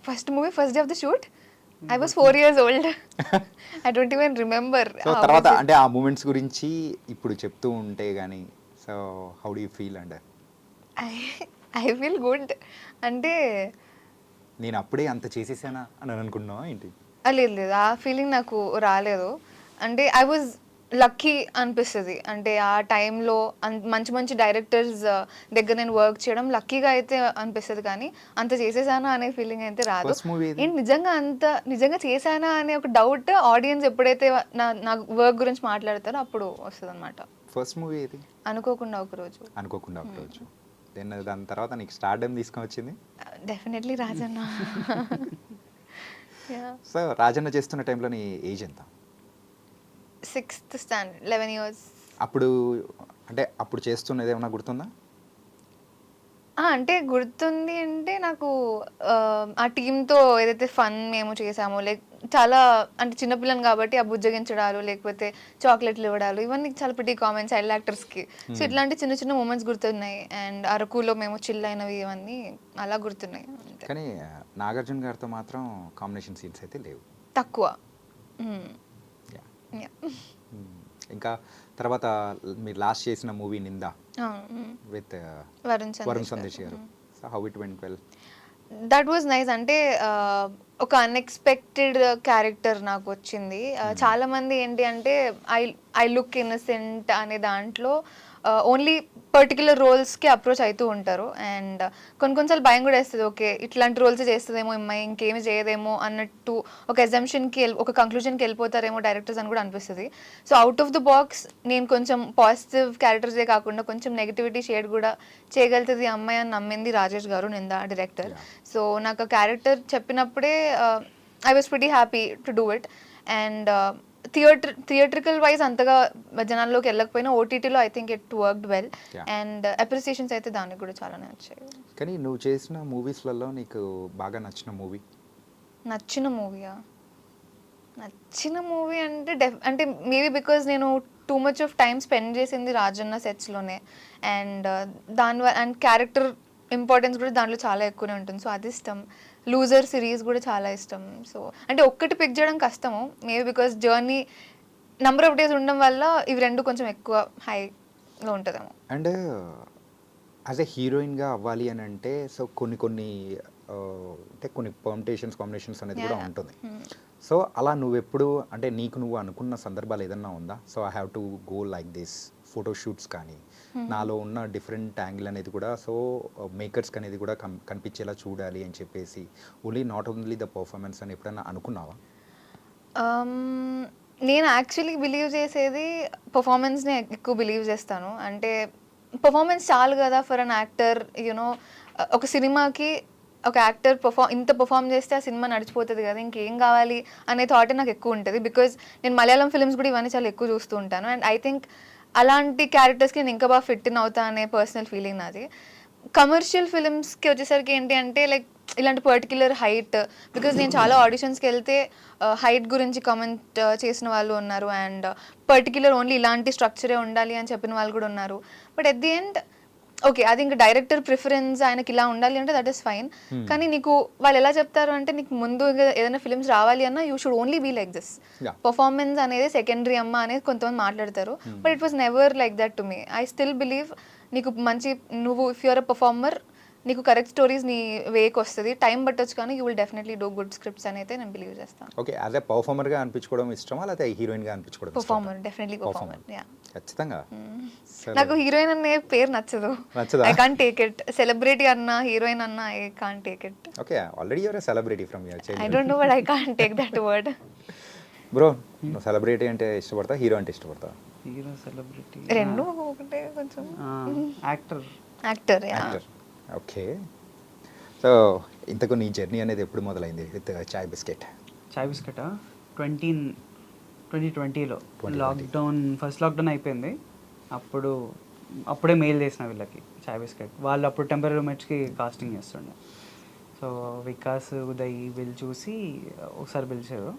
First day of the shoot I was 4 years old. I don't even remember. So తర్వాత అంటే ఆ మూమెంట్స్ గురించి ఇప్పుడు చెప్తూ ఉంటే గానీ, so how do you feel? అంటే I feel good. అంటే నేను అప్పుడే అంత చేసేసానా అని అనుకున్నావా ఏంటి? లేదు ఆ ఫీలింగ్ నాకు రాలేదు. అంటే ఐ వాజ్ లక్కీ అనిపిస్తుంది. అంటే ఆ టైంలో మంచి డైరెక్టర్స్ దగ్గర నేను వర్క్ చేయడం లక్కీగా అయితే అనిపిస్తుంది. కానీ అంత చేసేసానా అనే ఫీలింగ్ అయితే రాదు. ఏంటి నిజంగా చేశానా అనే ఒక డౌట్ ఆడియన్స్ ఎప్పుడైతే నా వర్క్ గురించి మాట్లాడతారో అప్పుడు వస్తుంది అనమాట. ఫస్ట్ మూవీ ఏది? అనుకోకుండా ఒక రోజు. దాని తర్వాత నీకు స్టార్డమ్ తీసుకొని వచ్చింది డెఫినెట్లీ రాజన్న. సో రాజన్న చేస్తున్న టైంలో నీ ఏజ్ ఎంత? 6th standard, 11 years. అప్పుడు చేస్తున్నది ఏమైనా గుర్తుందా? అంటే గుర్తుంది అంటే నాకు ఆ టీంతో ఏదైతే ఫన్ మేము చేసామో చాలా అంటే చిన్నపిల్లని కాబట్టి ఆ బుజ్జగించడాలు లేకపోతే చాక్లెట్లు ఇవ్వడాలు ఇవన్నీ చాలా ప్రిటీ కామన్ చైల్డ్ యాక్టర్స్కి. సో ఇట్లాంటి చిన్న మూమెంట్స్ గుర్తున్నాయి. అండ్ అరకులో మేము చిల్ అయినవి ఇవన్నీ అలా గుర్తున్నాయి. కానీ నాగార్జున గారితో మాత్రం కాంబినేషన్ సీన్స్ అయితే లేవు, తక్కువ. ఇంకా తర్వాత మీరు లాస్ట్ చేసిన మూవీ నిందా విత్ వరుణ్ సందేశ్ గారు. So how it went well? That was nice. అంటే ఒక అన్ఎక్స్పెక్టెడ్ క్యారెక్టర్ నాకు వచ్చింది. చాలా మంది ఏంటి అంటే ఐ లుక్ ఇన్నసెంట్ అనే దాంట్లో ఓన్లీ పర్టికులర్ రోల్స్కి అప్రోచ్ అవుతూ ఉంటారు. అండ్ కొన్నిసార్లు భయం కూడా వేస్తుంది, ఓకే ఇట్లాంటి రోల్స్ చేస్తుందేమో అమ్మాయి ఇంకేమి చేయదేమో అన్నట్టు ఒక ఎగ్జంప్షన్కి ఒక కంక్లూజన్కి వెళ్ళిపోతారేమో డైరెక్టర్స్ అని కూడా అనిపిస్తుంది. So out of the box నేను కొంచెం పాజిటివ్ క్యారెక్టర్సే కాకుండా కొంచెం నెగిటివిటీ షేడ్ కూడా చేయగలుగుతుంది అమ్మాయి అని నమ్మింది రాజేష్ గారు, నిందా డైరెక్టర్. సో నాకు ఆ క్యారెక్టర్ చెప్పినప్పుడే I was pretty happy to do it. And theatrical wise అంతగా జనాల్లోకి వెళ్ళకపోయినా ఓటీటీలో I think it worked well. And appreciations అయితే దానికి కూడా చాలానే వచ్చాయి. కానీ నువ్వు చేసిన మూవీస్లలో నీకు బాగా నచ్చిన మూవీ? నచ్చిన మూవీ అంటే మేబీ బికాజ్ నేను too much of time spend చేసింది రాజన్న సెట్స్లోనే. అండ్ అండ్ క్యారెక్టర్ ఇంపార్టెన్స్ కూడా దాంట్లో చాలా ఎక్కువనే ఉంటుంది. సో అది ఇష్టం. లూజర్ సిరీస్ కూడా చాలా ఇష్టం. సో అంటే ఒక్కటి పిక్ చేయడం కష్టము maybe because journey number of days ఉండడం వల్ల ఇవి రెండు కొంచెం ఎక్కువ హైలో ఉంటుందేమో. అండ్ యాజ్ ఎ హీరోయిన్గా అవ్వాలి అని అంటే సో కొన్ని అంటే కొన్ని పర్మిటేషన్స్ కాంబినేషన్స్ అనేది కూడా ఉంటుంది. సో అలా నువ్వెప్పుడు అంటే నీకు నువ్వు అనుకున్న సందర్భాలు ఏదన్నా ఉందా? So I have to go like this photoshoots కానీ నాలో ఉన్న డిఫరెంట్ యాంగిల్ అనేది కూడా సో మేకర్స్కి అనేది కూడా కనిపించేలా చూడాలి అని చెప్పేసి నాట్ ఓన్లీ ద పర్ఫార్మెన్స్ అని ఎప్పుడైనా అనుకున్నావా? నేను యాక్చువల్లీ బిలీవ్ చేసేది పర్ఫార్మెన్స్ని ఎక్కువ బిలీవ్ చేస్తాను. అంటే పర్ఫార్మెన్స్ చాలు కదా ఫర్ అన్ యాక్టర్. యూనో ఒక సినిమాకి ఒక యాక్టర్ ఇంత పర్ఫామ్ చేస్తే ఆ సినిమా నడిచిపోతుంది కదా, ఇంకేం కావాలి అనే థాట్ నాకు ఎక్కువ ఉంటుంది. బికాజ్ నేను మలయాళం ఫిల్మ్స్ కూడా ఇవన్నీ చాలా ఎక్కువ చూస్తూ ఉంటాను. అండ్ ఐ థింక్ అలాంటి క్యారెక్టర్స్కి నేను ఇంకా బాగా ఫిట్ ఇన్ అవుతా అనే పర్సనల్ ఫీలింగ్ నాది. కమర్షియల్ ఫిల్మ్స్కి వచ్చేసరికి ఏంటి అంటే లైక్ ఇలాంటి పర్టిక్యులర్ హైట్, బికాజ్ నేను చాలా ఆడిషన్స్కి వెళ్తే హైట్ గురించి కామెంట్ చేసిన వాళ్ళు ఉన్నారు. అండ్ పర్టిక్యులర్ ఓన్లీ ఇలాంటి స్ట్రక్చరే ఉండాలి అని చెప్పిన వాళ్ళు కూడా ఉన్నారు. But at the end okay అది ఇంకా డైరెక్టర్ ప్రిఫరెన్స్ ఆయనకి ఇలా ఉండాలి అంటే దట్ ఈస్ ఫైన్. కానీ నీకు వాళ్ళు ఎలా చెప్తారు అంటే నీకు ముందు ఏదైనా ఫిల్మ్స్ రావాలి అన్నా you should only be like this. Performance అనేది సెకండరీ అమ్మ అనేది కొంతమంది మాట్లాడతారు, but it was never like that to me. I still believe నీకు మంచి నువ్వు ఇఫ్ యూఆర్ అ పర్ఫార్మర్ నీకు కరెక్ట్ స్టోరీస్ నీ వేకి వస్తుంది, టైం పట్టొచ్చు కానీ you will definitely do good scripts అని అయితే నేను బిలీవ్ చేస్తాను. ఓకే, యాజ్ ఎ పర్ఫార్మర్గా అనిపించుకోవడం ఇష్టమా లేకపోతే హీరోయిన్గా అనిపించుకోవడం ఇష్టమా? Performer, definitely performer. ఖచ్చితంగా. నాకు హీరోయిన్ అనే పేరు నచ్చదు. I can't take it. Celebrity అన్నా హీరోయిన్ అన్నా I can't take it. Okay, already your a celebrity from your childhood. I don't know but I can't take that word. Bro, నువ్వు సెలబ్రిటీ అంటే ఇష్టపడతా, హీరో అంటే ఇష్టపడతా? హీరో, సెలబ్రిటీ రెండు ఒకటే. కొంచెం యాక్టర్. యాక్టర్. ఓకే, సో ఇంతకు నీ జర్నీ అనేది ఎప్పుడు మొదలైంది విత్ చాయ్ బిస్కెట్? చాయ్ బిస్కెట్ 2020లో లాక్డౌన్, ఫస్ట్ లాక్డౌన్ అయిపోయింది. అప్పుడే మెయిల్ చేసిన వీళ్ళకి చాయ్ బిస్కెట్ వాళ్ళు. అప్పుడు టెంపరీ రూమ్మేట్స్కి కాస్టింగ్ చేస్తుండే. సో వికాస్, ఉదయ్ వీళ్ళు చూసి ఒకసారి పిలిచారు.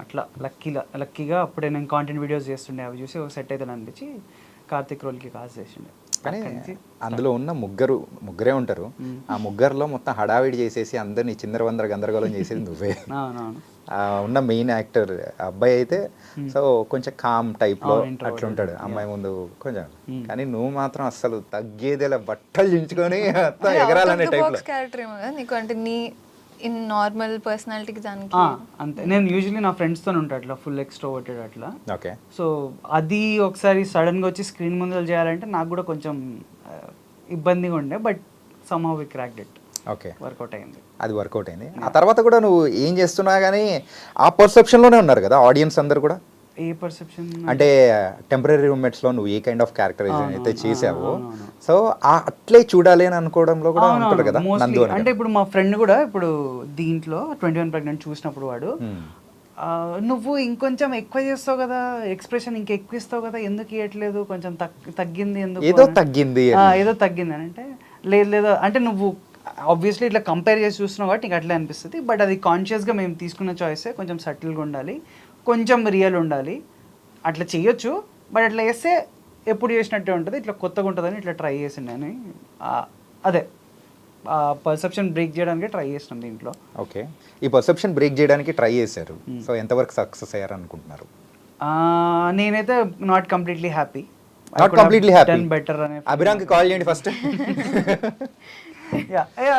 అట్లా లక్కీగా అప్పుడే నేను కాంటెంట్ వీడియోస్ చేస్తుండే, అవి చూసి ఒక సెట్ అయితే అనిపించి కార్తిక్ రోల్కి కాస్ట్ చేసిండే. కానీ అందులో ఉన్న ముగ్గురే ఉంటారు. ఆ ముగ్గురులో మొత్తం హడావిడి చేసేసి అందరినీ చిందరవందర గందరగోళం చేసేది నువ్వే. ఉన్న మెయిన్ యాక్టర్ అబ్బాయి అయితే సో కొంచెం కామ్ టైప్లో అట్లుంటాడు, అమ్మాయి ముందు కొంచెం. కానీ నువ్వు మాత్రం అస్సలు తగ్గేదేలా బట్టలు చించుకొని ఎగరాలనే టైప్లో క్యారెక్టర్ ఏమో కదా నీకు, అంటే నీ ఇన్ నార్మల్ పర్సనాలిటీకి దానికి అంతే. నేను యూజువల్లీ నా ఫ్రెండ్స్తో ఉంటా అట్లా ఫుల్ ఎక్స్ట్రోవర్టెడ్ అట్లా. ఓకే, సో అది ఒకసారి సడన్గా వచ్చి స్క్రీన్ ముందర చేయాలంటే నాకు కూడా కొంచెం ఇబ్బందిగా ఉండే, but somehow we cracked it. Okay, work out అయింది. అది వర్కౌట్ అయింది. ఆ తర్వాత కూడా నువ్వు ఏం చేస్తున్నా కానీ ఆ పర్సెప్షన్లోనే ఉన్నారు కదా ఆడియన్స్ అందరు కూడా. ఏ పర్సెప్షన్ అంటే టెంపరీ రూమ్మేట్స్లో నువ్వు ఏ కైండ్ ఆఫ్ క్యారెక్టరైజేషన్ అయితే చేసావో సో అట్లే చూడాలి అని అనుకోవడంలో కూడా ఉంటారు కదా నందు. అంటే ఇప్పుడు మా ఫ్రెండ్ కూడా ఇప్పుడు దీంట్లో 21 ప్రెగ్నెంట్ చూసినప్పుడు వాడు నువ్వు ఇంకొంచెం ఎక్కువ చేస్తావు కదా, ఎక్స్ప్రెషన్ ఇంకా ఎక్కువ ఇస్తావు కదా, ఎందుకు ఇవ్వట్లేదు, కొంచెం తగ్గింది, ఎందుకు ఏదో తగ్గింది అని అంటే లేదు అంటే నువ్వు ఆబ్వియస్లీ ఇట్లా కంపేర్ చేసి చూస్తున్నావు కాబట్టి నీకు అట్లే అనిపిస్తుంది. బట్ అది కాన్షియస్గా మేము తీసుకున్న చాయిసే, కొంచెం సటిల్గా ఉండాలి, కొంచెం రియల్ ఉండాలి, అట్లా చేయొచ్చు. బట్ అట్లా చేస్తే ఎప్పుడు చేసినట్టే ఉంటుంది, ఇట్లా కొత్తగా ఉంటుందని ఇట్లా ట్రై చేసిండే అని అదే పర్సెప్షన్ బ్రేక్ చేయడానికి ట్రై చేసినాం దీంట్లో. ఓకే, ఈ పర్సెప్షన్ బ్రేక్ చేయడానికి ట్రై చేశారు. సో ఎంతవరకు సక్సెస్ అయ్యారు అనుకుంటున్నారు? నేనైతే నాట్ కంప్లీట్లీ హ్యాపీ. బెటర్ అనే అభిరామ్కి కాల్ చేయండి ఫస్ట్.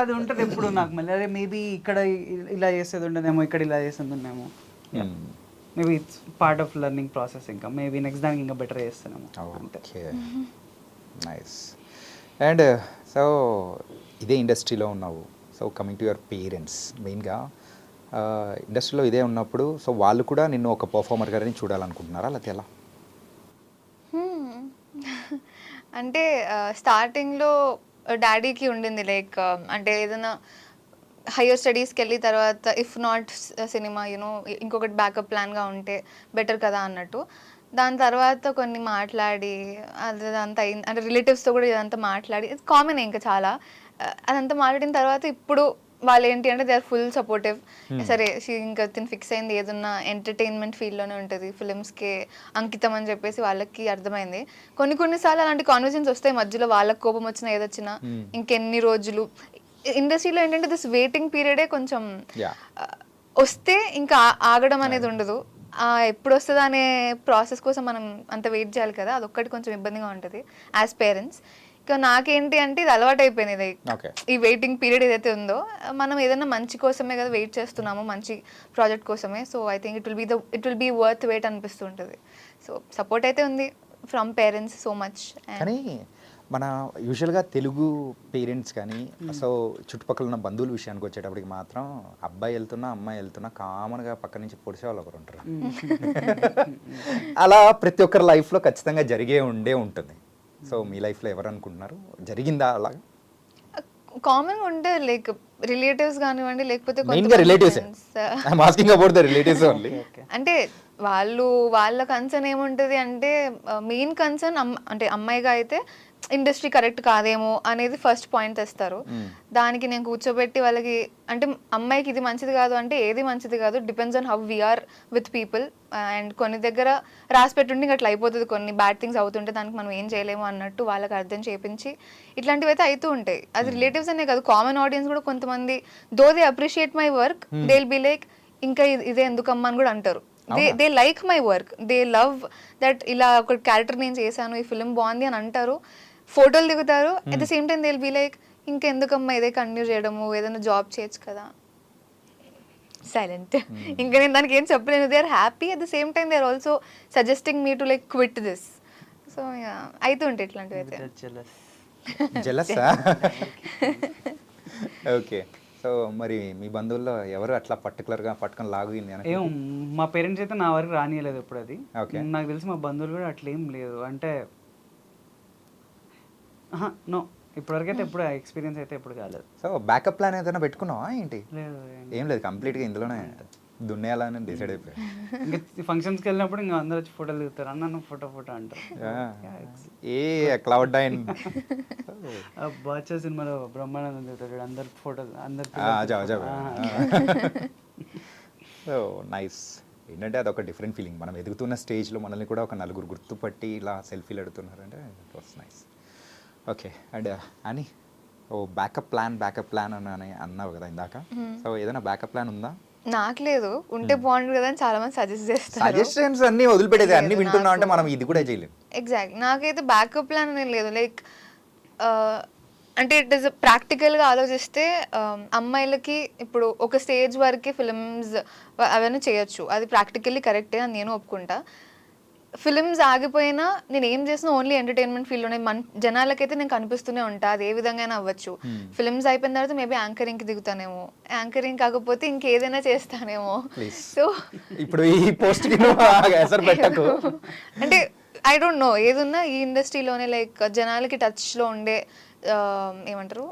అది ఉంటుంది ఎప్పుడు నాకు మళ్ళీ, అదే మేబీ ఇక్కడ ఇలా చేసేది ఉండదేమో, ఇక్కడ ఇలా చేసేది ఉండేమో. Maybe it's part of learning process. ఇంకా మేబీ నెక్స్ట్ దానికి ఇంకా బెటర్ చేస్తానేమో. Okay, nice. అండ్ సో ఇదే ఇండస్ట్రీలో ఉన్నావు. So coming to your parents, మెయిన్గా ఇండస్ట్రీలో ఇదే ఉన్నప్పుడు సో వాళ్ళు కూడా నిన్ను ఒక పర్ఫార్మర్ గారిని చూడాలనుకుంటున్నారా లేకపోతే ఎలా? అంటే స్టార్టింగ్లో డాడీకి ఉండింది లైక్ అంటే ఏదైనా హయ్యర్ స్టడీస్కి వెళ్ళి తర్వాత ఇఫ్ నాట్ సినిమా యూనో ఇంకొకటి బ్యాకప్ ప్లాన్గా ఉంటే బెటర్ కదా అన్నట్టు. దాని తర్వాత కొన్ని మాట్లాడి అదంతా అయింది, అంటే రిలేటివ్స్తో కూడా ఇదంతా మాట్లాడి ఇది కామన్ ఇంకా చాలా. అదంతా మాట్లాడిన తర్వాత ఇప్పుడు వాళ్ళు ఏంటి అంటే దే ఆర్ ఫుల్ సపోర్టివ్. సరే ఇంకా ఫిక్స్ అయింది ఏదన్నా ఎంటర్టైన్మెంట్ ఫీల్డ్లోనే ఉంటుంది, ఫిలిమ్స్కి అంకితం అని చెప్పేసి వాళ్ళకి అర్థమైంది. కొన్నిసార్లు అలాంటి కాన్వర్జన్స్ వస్తాయి మధ్యలో, వాళ్ళకి కోపం వచ్చినా ఏదొచ్చినా ఇంకెన్ని రోజులు. ఇండస్ట్రీలో ఏంటంటే దిస్ వెయిటింగ్ పీరియడే కొంచెం వస్తే ఇంకా ఆగడం అనేది ఉండదు. ఎప్పుడు వస్తుందా అనే ప్రాసెస్ కోసం మనం అంత వెయిట్ చేయాలి కదా, అదొక్కటి కొంచెం ఇబ్బందిగా ఉంటుంది యాజ్ పేరెంట్స్. ఇక నాకేంటి అంటే ఇది అలవాటు అయిపోయింది, లైక్ ఈ వెయిటింగ్ పీరియడ్ ఏదైతే ఉందో మనం ఏదైనా మంచి కోసమే కదా వెయిట్ చేస్తున్నాము, మంచి ప్రాజెక్ట్ కోసమే. So I think it will be worth wait అనిపిస్తుంటుంది. సో సపోర్ట్ అయితే ఉంది ఫ్రమ్ పేరెంట్స్ సో మచ్. కానీ మన యూజువల్గా తెలుగు పేరెంట్స్ కానీ సో చుట్టుపక్కల ఉన్న బంధువుల విషయానికి వచ్చేటప్పటికి మాత్రం అబ్బాయి వెళ్తున్నా అమ్మాయి వెళ్తున్నా కామన్గా పక్క నుంచి పొడిచే వాళ్ళు ఒకరు ఉంటారు. అలా ప్రతి ఒక్కరి లైఫ్లో ఖచ్చితంగా జరిగే ఉంటుంది. సో మీ లైఫ్లో ఎవరు అనుకుంటున్నారు, జరిగిందా అలా? కామన్గా ఉంటే లైక్ రిలేటివ్స్ కానివ్వండి, లేకపోతే అంటే వాళ్ళ కన్సర్న్ ఏముంటుంది అంటే మెయిన్ కన్సర్న్ అంటే అమ్మాయిగా అయితే ఇండస్ట్రీ కరెక్ట్ కాదేమో అనేది ఫస్ట్ పాయింట్ తెస్తారు. దానికి నేను కూర్చోబెట్టి వాళ్ళకి అంటే అమ్మాయికి ఇది మంచిది కాదు అంటే ఏది మంచిది కాదు, depends on how we're with people. And కొన్ని దగ్గర రాసి పెట్టుంటే ఇంకా అట్లా అయిపోతుంది, కొన్ని బ్యాడ్ థింగ్స్ అవుతుంటే దానికి మనం ఏం చేయలేము అన్నట్టు వాళ్ళకి అర్థం చేపించి ఇట్లాంటివి అయితే అవుతూ ఉంటాయి. అది రిలేటివ్స్ అనే కాదు, కామన్ ఆడియన్స్ కూడా కొంతమంది though they appreciate my work, they will be like ఇంకా ఇదే ఎందుకమ్మా అని కూడా అంటారు. They like my work, they love that ఇలా ఒక క్యారెక్టర్ నేను చేశాను, ఈ ఫిల్మ్ బాగుంది అని అంటారు, ఫోటోలు దిగుతారు. At the same time they will be like ఇంకెందుకమ్మా ఇదే కంటిన్యూ చేయడము, ఏదైనా జాబ్ చేయొచ్చు కదా. సైలెంట్. ఇంకా నేను దానికి ఏం చెప్పలేను. They are happy, at the same time they are also suggesting me to like quit this. So అవుతుంటాయి ఇట్లాంటివి అయితే. జెలస్సా? ఓకే. సో మరి మీ బంధువుల్లో ఎవరు అట్లా పర్టికులర్గా పట్టుకొని లాగింది అని? ఏం మా పేరెంట్స్ అయితే నా వరకు రానియలేదు ఎప్పుడు అది. Okay. నాకు తెలిసి మా బంధువులు కూడా అట్లా ఏం లేదు. అంటే నో, ఇప్పటివరకు అయితే ఎప్పుడు ఎక్స్పీరియన్స్ అయితే ఎప్పుడు కాలేదు. సో బ్యాకప్ ప్లాన్ ఏదైనా పెట్టుకున్నావా ఏంటి? లేదు, ఏం లేదు, కంప్లీట్గా ఇందులోనే దున్నేయాలని డిసైడ్ అయిపోయాయి. ఇంకా ఫంక్షన్స్కి వెళ్ళినప్పుడు ఇంకా అందరూ వచ్చి ఫోటోలు దిగుతారు, అన్న ఫోటో అంటారు. ఏ క్లౌడ్ నైన్ బాచా సినిమాలో బ్రహ్మానందం దిగుతాడు, అందరు ఫోటోలు అందరు. So nice. ఏంటంటే అదొక డిఫరెంట్ ఫీలింగ్. మనం ఎదుగుతున్న స్టేజ్లో మనల్ని కూడా ఒక నలుగురు గుర్తుపట్టి ఇలా సెల్ఫీలు ఎడుతున్నారంటే it was nice. Okay. And అని బ్యాకప్ ప్లాన్ అని అన్నావు కదా ఇందాక. సో ఏదైనా బ్యాకప్ ప్లాన్ ఉందా? నాకు లేదు, ఉంటే బాగుంటుంది కదా అని చాలా మంది సజెస్ట్ చేస్తారు. సజెషన్స్ అన్ని వదిలిపెట్టేది, అన్ని వింటున్నాం అంటే మనం ఇది కూడా చేయలేము. ఎగ్జాక్ట్. నాకైతే బ్యాకప్ ప్లాన్ అనేది లేదు. లైక్ అంటే ఇట్ ఈస్ ప్రాక్టికల్గా ఆలోచిస్తే అమ్మాయిలకి ఇప్పుడు ఒక స్టేజ్ వరకు ఫిలిమ్స్ అవన్నీ చేయొచ్చు, అది ప్రాక్టికల్లీ కరెక్టే అని నేను ఒప్పుకుంటా. ఫిలిమ్స్ ఆగిపోయినా నేను ఏం చేసినా ఓన్లీ ఎంటర్టైన్మెంట్ ఫీల్డ్లోనే జనాలకైతే నేను కనిపిస్తూనే ఉంటా, అది ఏ విధంగా అయినా అవ్వచ్చు. ఫిలిమ్స్ అయిపోయిన తర్వాత మేబీ యాంకరింగ్కి దిగుతానేమో, యాంకరింగ్ కాకపోతే ఇంకేదైనా చేస్తానేమో. సో ఇప్పుడు ఈ పోస్ట్ పెట్టకు అంటే ఐ డోంట్ నో, ఏదున్నా ఈ ఇండస్ట్రీలోనే లైక్ జనాలకి టచ్లో ఉండే ఏమంటారు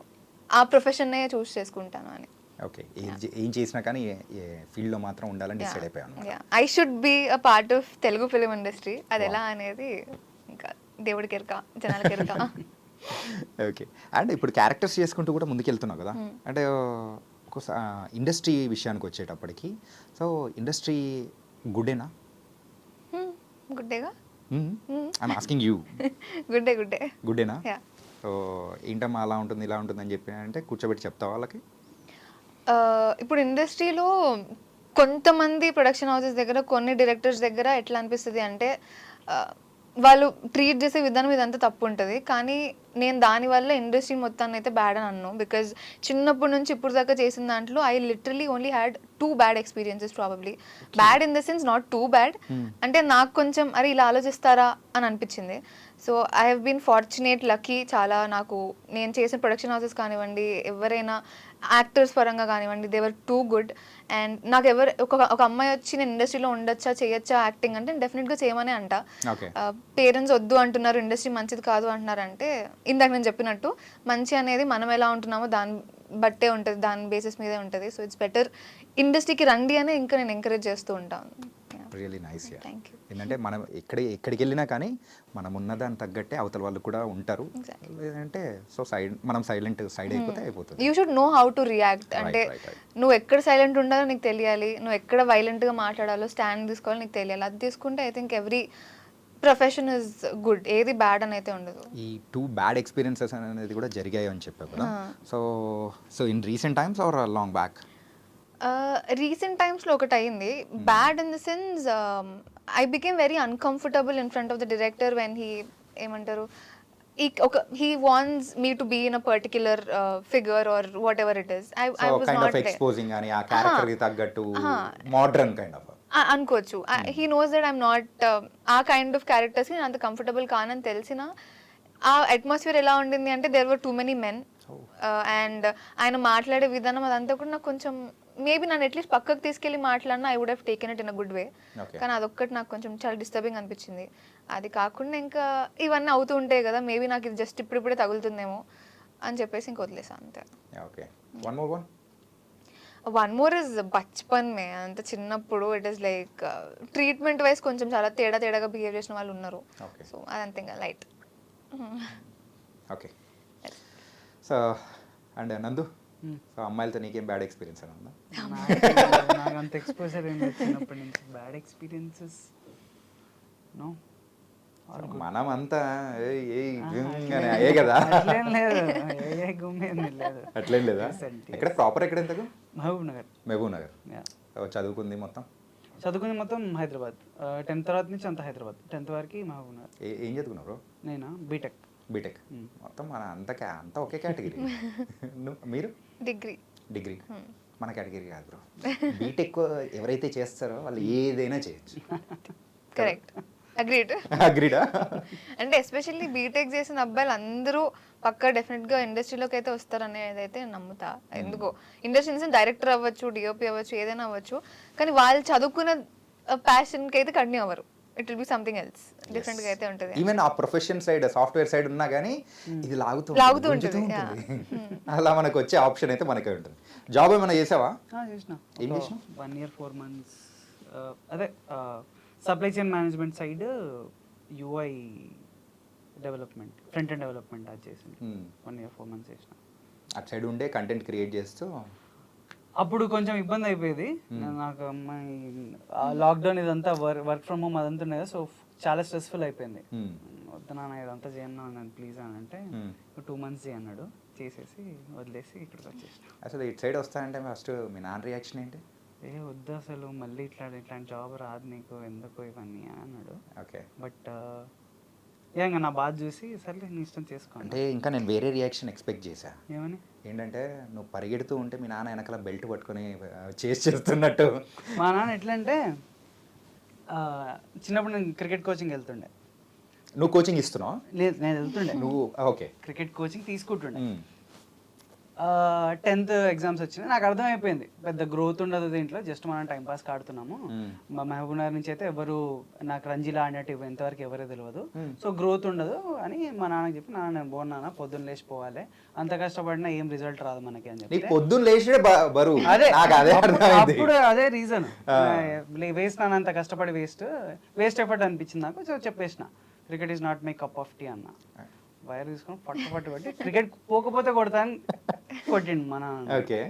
ఆ ప్రొఫెషన్నే చూస్ చేసుకుంటాను అని. ఓకే. ఏం చేసినా కానీ ఫీల్డ్లో మాత్రం ఉండాలని డిసైడ్ అయిపోయాను. I should be a part of Telugu film industry. అది ఎలా అనేది ఇంకా దేవుడికి ఎరక, జనాలకి ఎరక. ఓకే. అండ్ ఇప్పుడు క్యారెక్టర్స్ చేసుకుంటూ కూడా ముందుకెళ్తున్నావు కదా, అంటే ఒకసారి ఇండస్ట్రీ విషయానికి వచ్చేటప్పటికి, సో ఇండస్ట్రీ గుడ్డేనా? గుడ్డేగా. I'm asking you. గుడ్డేనా? సో ఏంటమ్మా అలా ఉంటుంది ఇలా ఉంటుంది అని చెప్పి అంటే కూర్చోబెట్టి చెప్తావా వాళ్ళకి? ఇప్పుడు ఇండస్ట్రీలో కొంతమంది ప్రొడక్షన్ హౌసెస్ దగ్గర, కొన్ని డైరెక్టర్స్ దగ్గర ఎట్లా అనిపిస్తుంది అంటే వాళ్ళు ట్రీట్ చేసే విధానం ఇదంతా తప్పు ఉంటుంది. కానీ నేను దానివల్ల ఇండస్ట్రీ మొత్తాన్ని అయితే బ్యాడ్ అని అన్నాను. బికాజ్ చిన్నప్పటి నుంచి ఇప్పుడు దాకా చేసిన దాంట్లో I literally only had 2 bad experiences. Probably bad in the sense not too bad, అంటే నాకు కొంచెం అరే ఇలా ఆలోచిస్తారా అని అనిపించింది. So I have been fortunate, lucky చాలా. నాకు నేను చేసిన ప్రొడక్షన్ హౌసెస్ కానివ్వండి, ఎవరైనా యాక్టర్స్ పరంగా కానివ్వండి, దేవర్ టూ గుడ్. అండ్ నాకు ఎవరు ఒక అమ్మాయి వచ్చి నేను ఇండస్ట్రీలో ఉండొచ్చా చేయొచ్చా యాక్టింగ్ అంటే డెఫినెట్గా చేయమనే అంట. పేరెంట్స్ వద్దు అంటున్నారు, ఇండస్ట్రీ మంచిది కాదు అంటున్నారు అంటే ఇందాక నేను చెప్పినట్టు మంచి అనేది మనం ఎలా ఉంటున్నామో దాని బట్టే ఉంటుంది, దాని బేసిస్ మీదే ఉంటుంది. సో ఇట్స్ బెటర్ ఇండస్ట్రీకి రండి అని ఇంకా నేను ఎంకరేజ్ చేస్తూ ఉంటాను. Really nice. ఏంటంటే మనం ఎక్కడికి వెళ్ళినా కానీ మనం ఉన్నదాన్ని తగ్గట్టే అవతల వాళ్ళు కూడా ఉంటారు. లేదంటే సో మనం సైలెంట్ అయిపోతే అయిపోతుంది. You should know how to react. అంటే నువ్వు ఎక్కడ సైలెంట్ ఉండాలో నీకు తెలియాలి, నువ్వు ఎక్కడ వైలెంట్గా మాట్లాడాలో స్టాండ్ తీసుకోవాలో నీకు తెలియాలి. అది తీసుకుంటే I think every profession is good, ఏది బ్యాడ్ అని అయితే ఉండదు. ఈ 2 బ్యాడ్ ఎక్స్పీరియన్సెస్ అనేది కూడా జరిగాయి అని చెప్పావు కదా. So in recent times or long back? Recent టైమ్స్లో ఒకటి అయింది. Bad in the sense I became very uncomfortable in front of the director when he ఏమంటారు he wants me to be in a particular figure or whatever it is. I was kind not of exposing ani aa character ki taggattu modern kind of అనుకోవచ్చు. he knows that I'm not ఆ కైండ్ ఆఫ్ క్యారెక్టర్స్కి నేను అంత కంఫర్టబుల్ కానని తెలిసిన ఆ అట్మాస్ఫియర్ ఎలా ఉండింది అంటే there were too many men and ఆయన మాట్లాడే విధానం అదంతా కూడా నాకు కొంచెం మేబీ నన్ను అట్లీస్ట్ పక్కకు తీసుకెళ్ళి మాట్లాడినా I would have taken it in a good way. కానీ అదొక్కటి నాకు కొంచెం చాలా డిస్టర్బింగ్ అనిపించింది. అది కాకుండా ఇంకా ఇవన్నీ అవుతూ ఉంటాయి కదా, మేబీ నాకు ఇది జస్ట్ ఇప్పుడిప్పుడే తగులుతుందేమో అని చెప్పేసి ఇంక వదిలేసాను అంతే. వన్ మోర్ ఇస్ బచ్పన్ మే, అంత చిన్నప్పుడు it is like treatment wise కొంచెం చాలా తేడాగా బిహేవ్ చేసిన వాళ్ళు ఉన్నారు. సో అదంతే ఇంకా లైట్. ఓకే. సో అండ్ నందు, సో అమ్మాయిలతో నీకేం బ్యాడ్ ఎక్స్పీరియన్స్ అని ఉందా? నాకు అంత ఎక్స్పోజర్ ఏం లేదు చిన్నప్పటి నుంచి. Bad experiences no. మనం అంతా అయ్యే కదా. అట్లేం లేదు, ఏ గుమ్మేం లేదు. అట్లేం లేదా? ఎక్కడ ప్రాపర్ ఎక్కడ ఎంతకు? మహబూబ్ నగర్. మహబూబ్ నగర్. Yeah. చదువుకుంది మొత్తం? చదువుకుంది మొత్తం హైదరాబాద్. 10th తర్వాత నుంచి అంతా హైదరాబాద్. 10th వరకు మహబూబ్ నగర్. ఏం చదువుకున్నావు బ్రో? నేనా బీటెక్. బీటెక్. మొత్తం మన అంతా ఒకే కేటగిరీ. మీరు? డిగ్రీ. డిగ్రీ. మన కేటగిరీ కాదు బ్రో. బీటెక్ ఎవరైతే చేస్తారో వాళ్ళు ఏదైనా చేయొచ్చు. కరెక్ట్. అగ్రీడ్. అగ్రీడా? అంటే ఎస్పెషల్లీ బీటెక్ చేసిన అబ్బాయిలు అందరూ పక్కా డెఫినెట్గా ఇండస్ట్రీలోకి అయితే వస్తారనేది అయితే నమ్ముతా. ఎందుకో ఇండస్ట్రీ నుంచి డైరెక్టర్ అవ్వచ్చు, డిఓపి అవ్వచ్చు, ఏదైనా అవ్వచ్చు, కానీ వాళ్ళు చదువుకున్న ప్యాషన్కి అయితే కంటిన్యూ అవ్వరు. It will be something else, డిఫరెంట్గా అయితే ఉంటుంది. ఈవెన్ ఆ ప్రొఫెషన్ సైడ్, సాఫ్ట్వేర్ సైడ్ ఉన్నా కానీ ఇది లాగుతూ ఉంటుంది. అలా మనకు వచ్చే ఆప్షన్ అయితే మనకే ఉంటుంది. జాబ్ ఏమైనా చేసావా? చేసిన. ఏం చేసినావు? 1 year 4 months. అదే supply chain management side UI development, front end development అది చేసింది. 1 year 4 months చేసిన. అటు సైడ్ ఉండే కంటెంట్ క్రియేట్ చేస్తూ అప్పుడు కొంచెం ఇబ్బంది అయిపోయేది నాకు. లాక్డౌన్ ఇదంతా వర్క్ ఫ్రమ్ హోమ్ అదంతా ఉండేది. సో చాలా స్ట్రెస్ఫుల్ అయిపోయింది. వద్దు నాన్న ఇదంతా చేయను నేను ప్లీజ్ అని అంటే 2 months అన్నాడు. చేసేసి వదిలేసి ఇక్కడికి వచ్చేసిన. అసలు ఇటు సైడ్ వస్తాయంటే ఫస్ట్ మీ నాన్న రియాక్షన్ ఏంటి? వద్దు అసలు మళ్ళీ ఇట్లాంటి జాబ్ రాదు నీకు, ఎందుకు ఇవన్నీ అన్నాడు. ఓకే. బట్ ఇంకా నా బాధ చూసి సర్లే నీ ఇష్టం చేసుకో అంటే ఇంకా నేను వేరే రియాక్షన్ ఎక్స్పెక్ట్ చేశా. ఏమని? ఏంటంటే నువ్వు పరిగెడుతూ ఉంటే మీ నాన్న వెనకాల బెల్ట్ పట్టుకొని చేస్తున్నట్టు. మా నాన్న ఎట్లా అంటే చిన్నప్పుడు నేను క్రికెట్ కోచింగ్ వెళ్తుండే. నువ్వు కోచింగ్ ఇస్తున్నావు? లేదు, నేను వెళ్తుండే. నువ్వు ఓకే. క్రికెట్ కోచింగ్ తీసుకుంటుండే. 10th ఎగ్జామ్స్ వచ్చినాయి. నాకు అర్థమైపోయింది పెద్ద గ్రోత్ ఉండదు దీంట్లో, జస్ట్ మనం టైం పాస్ ఆడుతున్నాము. మా మహబూబ్ నగర్ నుంచి అయితే ఎవరు నాకు రంజీలా ఆడినట్టు ఎంతవరకు ఎవరే తెలియదు. సో గ్రోత్ ఉండదు అని మా నాన్నకి చెప్పి, నాన్న నేను పోన్నానా, పొద్దున్న లేచిపోవాలి, అంత కష్టపడినా ఏం రిజల్ట్ రాదు మనకి అని చెప్పి. పొద్దున్న లేచి బరువు. అదే అప్పుడు అదే రీజన్. వేస్ట్ నాన్న, అంత కష్టపడి వేస్ట్ ఎఫర్ట్ అనిపించింది నాకు. సో చెప్పేసిన cricket is not my cup of tea అన్న. వైర్ తీసుకొని పట్టు పెట్టి క్రికెట్ పోకపోతే కొడతాను కొట్టిండు మా నాన్న. ఓకే.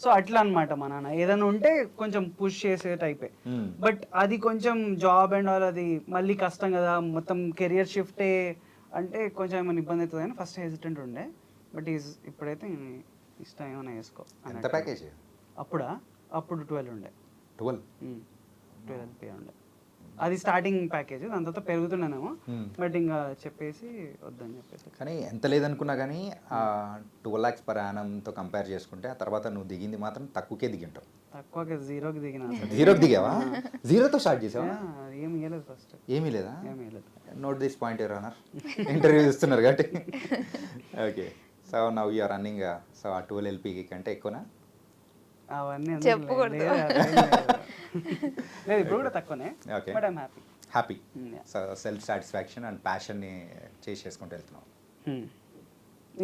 సో అట్లా అనమాట మా నాన్న. ఏదైనా ఉంటే కొంచెం పుష్ చేసే టైపే. బట్ అది కొంచెం జాబ్ అండ్ ఆల్ అది మళ్ళీ కష్టం కదా, మొత్తం కెరియర్ షిఫ్టే అంటే కొంచెం ఏమైనా ఇబ్బంది అవుతుంది అని ఫస్ట్ హెసిటెంట్ ఉండే. బట్ ఇప్పుడైతే ఇష్టం ఏమైనా చేసుకో. ఎంత ప్యాకేజ్ అప్పుడు 12 ఉండే. 12 ఉండే. అది స్టార్టింగ్ ప్యాకేజ్. దాని తర్వాత పెరుగుతున్నానేమో, బట్ ఇంకా చెప్పేసి వద్దని చెప్పేసి. కానీ ఎంత లేదనుకున్నా కానీ 12 lakhs per annumతో కంపేర్ చేసుకుంటే ఆ తర్వాత నువ్వు దిగింది మాత్రం తక్కువకే దిగింటావు. తక్కువకి 0కి దిగిన. 0కి దిగావా? 0తో స్టార్ట్ చేసావా? ఏమి ఇవ్వలేదు ఫస్ట్. ఏమీ లేదా? ఏమి ఇవ్వలేదు. Note this point your honour. Interview ఇస్తున్నారు కాబట్టి. Okay. So now you are running. So ఆ 12 LP కంటే ఎక్కువనా? అవన్నీ చెప్పకూడదు. లేదు, ఇప్పుడు కూడా తక్కువనే. Okay. But I'm happy. So self satisfaction and ప్యాషన్ని చేసుకుంటూ వెళ్తున్నావు.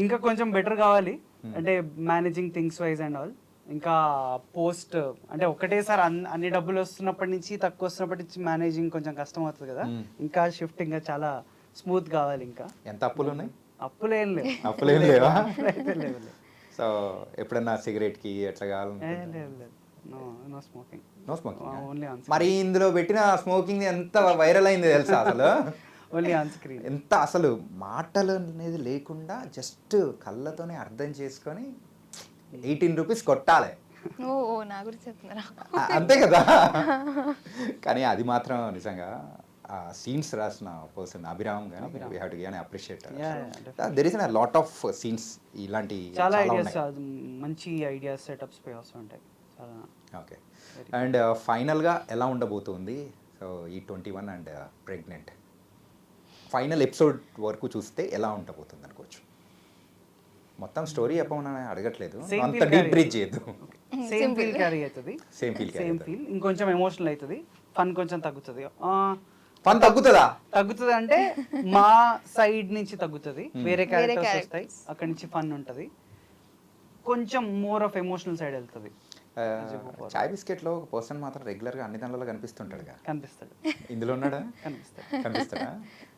ఇంకా కొంచెం బెటర్ కావాలి అంటే managing things wise and all. ఇంకా పోస్ట్ అంటే ఒకటేసారి అన్ని డబ్బులు వస్తున్నప్పటి నుంచి తక్కువ వస్తున్నప్పటి నుంచి మేనేజింగ్ కొంచెం కష్టం అవుతుంది కదా. ఇంకా షిఫ్ట్ ఇంకా చాలా స్మూత్ కావాలి. ఇంకా ఎంత అప్పులు ఉన్నాయి? అప్పులేం లేవు. అప్పులేం లేవా? లేవు. సో ఎప్పుడన్నా సిగరెట్కి ఎట్లా కావాలి? లేదు, no smoking. No smoking. Only on. మరి ఇందులో పెట్టిన స్మోకింగ్ ఎంత వైరల్ అయింది తెలుసా అసలు? Only on screen. ఎంత అసలు మాటలు అనేది లేకుండా జస్ట్ కళ్ళతోనే అర్థం చేసుకొని 18 rupees కొట్టాలి. ఓ నా గురించి చెప్తున్నారా? అంతే కదా. కానీ అది మాత్రం నిజంగా సీన్స్ రాసిన పర్సన్ అభిరామ్ కానీ we have to give an appreciate. There is a lot of scenes ఇలాంటి చాలా ఐడియాస్, మంచి ఐడియాస్ సెటప్స్ పై వస్తూ ఉంటాయి చాలా. ఓకే. అండ్ ఫైనల్గా ఎలా ఉండబోతుంది సో ఈ 21 అండ్ ప్రెగ్నెంట్ ఫైనల్ ఎపిసోడ్ వరకు చూస్తే ఎలా ఉండబోతుంది అనుకోవచ్చు? మొత్తం స్టోరీ చెప్పమని అడగట్లేదు, అంత డీప్ బ్రీచ్ చేయొద్దు. సేమ్ ఫీల్ క్యారీ అవుతుంది. సేమ్ ఫీల్ ఇంకొంచెం ఎమోషనల్ అవుతుంది. ఫన్ కొంచెం తగ్గుతుంది. ఫన్ తగ్గుతుందా? తగ్గుతుంది అంటే మా సైడ్ నుంచి తగ్గుతుంది. వేరే క్యారెక్టర్స్ వస్తాయి, అక్కడి నుంచి ఫన్ ఉంటుంది. కొంచెం మోర్ ఆఫ్ ఎమోషనల్ సైడ్ వెళ్తుంది. చాయ్ బిస్కెట్ లో ఒక పర్సన్ మాత్రం రెగ్యులర్ గా అన్ని దానిలో కనిపిస్తుంటాడు. కనిపిస్తాడు. ఇందులో ఉన్నాడా? కనిపిస్తాడా?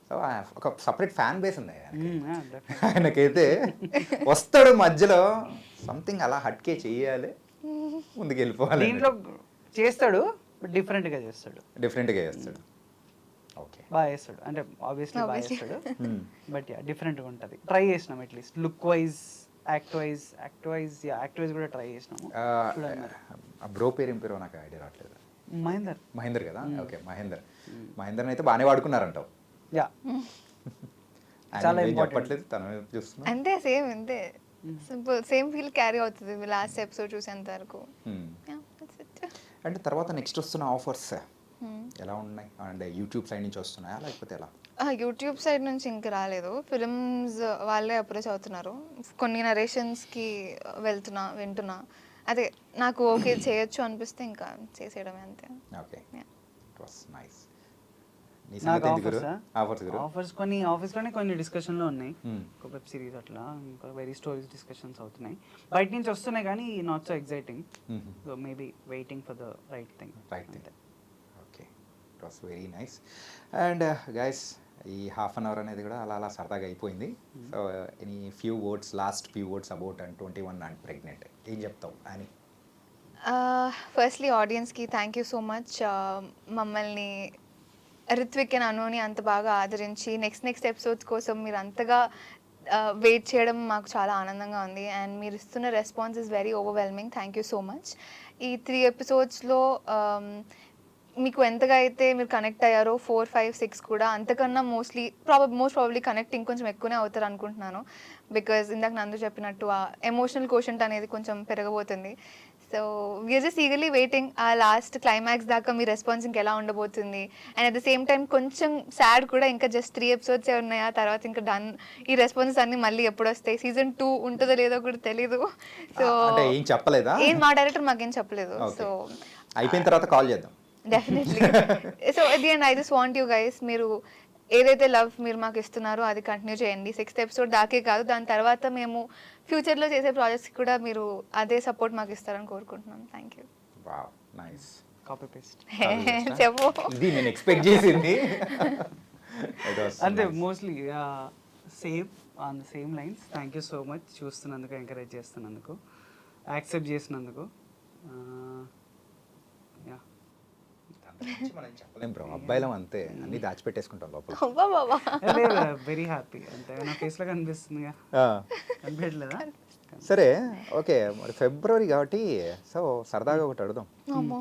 సో ఒక సపరేట్ ఫ్యాన్ బేస్ ఉంది ఆయనకి. definitely. ఆయనకైతే వస్తాడు మధ్యలో సంథింగ్ అలా హట్కే చెయ్యాలి, ముందుకు వెళ్ళిపోవాలి, దీంట్లో చేస్తాడు బట్ డిఫరెంట్గా చేస్తాడు, డిఫరెంట్గా చేస్తాడు. ఓకే. బాగా చేస్తాడు అంటే ఆబ్వియస్లీ బాగా Obviously. చేస్తాడు బట్ యా డిఫరెంట్గా ఉంటుంది. ట్రై చేసినాం at least look wise, act wise కూడా ట్రై చేసినాము. చూడండి మరి. బ్రో పేరు ఏం పేరు నాకు ఐడియా రావట్లేదు. మహేందర్ కదా, ఓకే మహేందర్ అయితే బాగానే వాడుకున్నారంటావు. యా ఆయన చాలా ఏం important. చెప్పట్లేదు, తను చూస్తున్నా. అంతే సేమ్ అంతే సింపుల్ సేమ్ ఫీల్ క్యారీ అవుతుంది లాస్ట్ ఎపిసోడ్ చూసేంత వరకు. Yeah, that's it. అంటే తర్వాత నెక్స్ట్ వస్తున్న ఆఫర్స్ ఎలా ఉన్నాయి? అంటే యూట్యూబ్ సైడ్ నుంచి వస్తున్నాయా లేకపోతే ఎలా? యూట్యూబ్ సైడ్ నుంచి ఇంక రాలేదు, ఫిల్మ్స్ వాళ్ళే అప్రోచ్ అవుతున్నారు. కొన్ని నరేషన్స్కి వింటున్నా, అదే నాకు ఓకే చేయొచ్చు అనిపిస్తే ఇంకా చేసేయడమే అంతే. Okay, Yeah. It was nice. నీ నాకు సంగతి గురు, ఆఫర్స్ గురు. ఆఫర్స్ కొన్ని ఆఫీస్లోనే కొన్ని డిస్కషన్లో ఉన్నాయి. Hmm. ఒక వెబ్ సిరీస్ అట్లా ఇంకా వెరీ స్టోరీస్ డిస్కషన్స్ అవుతున్నాయి. బయట నుంచి వస్తున్నాయి కానీ not so exciting. Mhm. So maybe waiting for the right thing. Right thing. Okay, it was very nice. And guys, ఈ హాఫ్ అన్ అవర్ అనేది కూడా అలా సరదాగా అయిపోయింది. So any last few words about and 21 and pregnant ఏం చెప్తావు అని? ఫస్ట్లీ ఆడియన్స్కి థ్యాంక్ యూ సో మచ్. మమ్మల్ని రిత్విక్ అండ్ అనుని అంత బాగా ఆదరించి నెక్స్ట్ ఎపిసోడ్స్ కోసం మీరు అంతగా వెయిట్ చేయడం మాకు చాలా ఆనందంగా ఉంది. అండ్ మీరు ఇస్తున్న response is very overwhelming. Thank you so much. ఈ 3 ఎపిసోడ్స్లో మీకు ఎంతగా అయితే మీరు కనెక్ట్ అయ్యారో 4, 5, 6 కూడా అంతకన్నా మోస్ట్ ప్రాబబ్లీ కనెక్ట్ ఇంకొంచెం ఎక్కువనే అవుతారు అనుకుంటున్నాను. బికాజ్ ఇందాక నందు చెప్పినట్టు ఆ ఎమోషనల్ కోషంట్ అనేది కొంచెం పెరగబోతుంది. So we're just eagerly waiting ఆ లాస్ట్ క్లైమాక్స్ దాకా మీ రెస్పాన్స్ ఇంకెలా ఉండబోతుంది. And at the same time కొంచెం సాడ్ కూడా, ఇంకా జస్ట్ 3 ఎపిసోడ్సే ఉన్నాయి, ఆ తర్వాత ఇంకా డన్. ఈ రెస్పాన్సెస్ అన్ని మళ్ళీ ఎప్పుడు వస్తాయి, సీజన్ 2 ఉంటుందో లేదో కూడా తెలీదు. సో అంటే ఏం చెప్పలేదా? మా డైరెక్టర్ మాకేం చెప్పలేదు. సో అయిపోయిన తర్వాత కాల్ చేద్దాం. Definitely. So at the end I just want you guys, మీరు ఏదైతే లవ్ మీరు మాకు ఇస్తున్నారో అది కంటిన్యూ చేయండి. 6th ఎపిసోడ్ దాకే కాదు, దాని తర్వాత మేము ఫ్యూచర్లో చేసే ప్రాజెక్ట్స్కి కూడా మీరు అదే సపోర్ట్ మాకు ఇస్తారని కోరుకుంటున్నాను. Thank you. Wow, nice. Copy paste చెప్పు. ఇది నేను ఎక్స్పెక్ట్ చేసింది. అంతే mostly on the same lines. Thank you so much చూస్తున్నందుకు, ఎంకరేజ్ చేస్తున్నందుకు, యాక్సెప్ట్ చేసినందుకు. మనం చెప్పలేం బ్రో, అబ్బాయిలం అంతే, అన్ని దాచిపెట్టేసుకుంటాం లోపల. అబ్బా బాబా. Very happy. అంతే నా ఫేస్లో కనిపిస్తుందిగా, కనిపించలేదా? సరే, ఓకే, మరి ఫిబ్రవరి కాబట్టి సో సరదాగా ఒకటి అడుగుదాం. అమ్మో.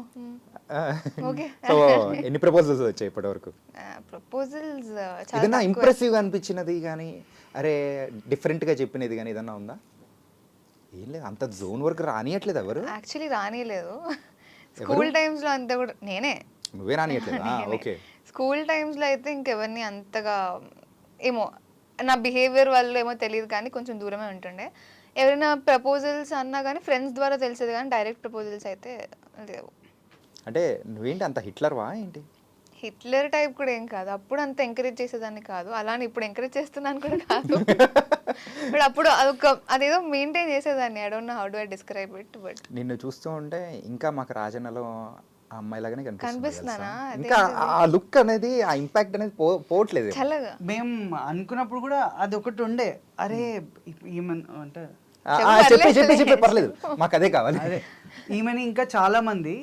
ఓకే. సో ఎన్ని ప్రపోజల్స్ వచ్చాయి ఇప్పటి వరకు? ప్రపోజల్స్ ఏదైనా ఇంప్రెసివ్గా అనిపించినది కానీ, అరే డిఫరెంట్గా చెప్పినది కానీ ఏదన్నా ఉందా? ఏం లేదు, అంత జోన్ వరకు రానియట్లేదు ఎవరు. యాక్చువల్లీ రానియలేదు. స్కూల్ టైమ్స్లో అంతా కూడా నేనే. నువ్వే రానియట్లేదా? ఓకే. స్కూల్ టైమ్స్లో అయితే ఇంకెవరిని అంతగా ఏమో నా బిహేవియర్ వల్ల ఏమో తెలియదు కానీ కొంచెం దూరమే ఉంటుండే. ఎవరైనా ప్రపోజల్స్ అన్నా కానీ ఫ్రెండ్స్ ద్వారా తెలిసేది కానీ డైరెక్ట్ ప్రపోజల్స్ అయితే లేవు. అంటే నువ్వేంటి అంత హిట్లర్వా ఏంటి? హిట్లర్ టైప్ కూడా ఏం కాదు, అప్పుడు అంత ఎంకరేజ్ చేసేదాన్ని కాదు, అలానే ఇప్పుడు ఎంకరేజ్ చేస్తున్నాను కూడా కాదు. బట్ అప్పుడు అదేదో మెయింటైన్ చేసేదాన్ని. I don't know how do I describe it. But నిన్ను చూస్తూ ఉంటే ఇంకా మాకు రాజన్నలో ఆ అమ్మాయిలాగానే కనిపిస్తున్నానా? ఇంకా ఆ లుక్ అనేది, ఆ ఇంపాక్ట్ అనేది పోవట్లేదు. చల్లగా మేము అనుకున్నప్పుడు కూడా అది ఒకటి ఉండే, అరే ఏమన్నా అంటే చెప్పి పర్లేదు, మాకు అదే కావాలి. అదే ఈమెని ఇంకా చాలా మంది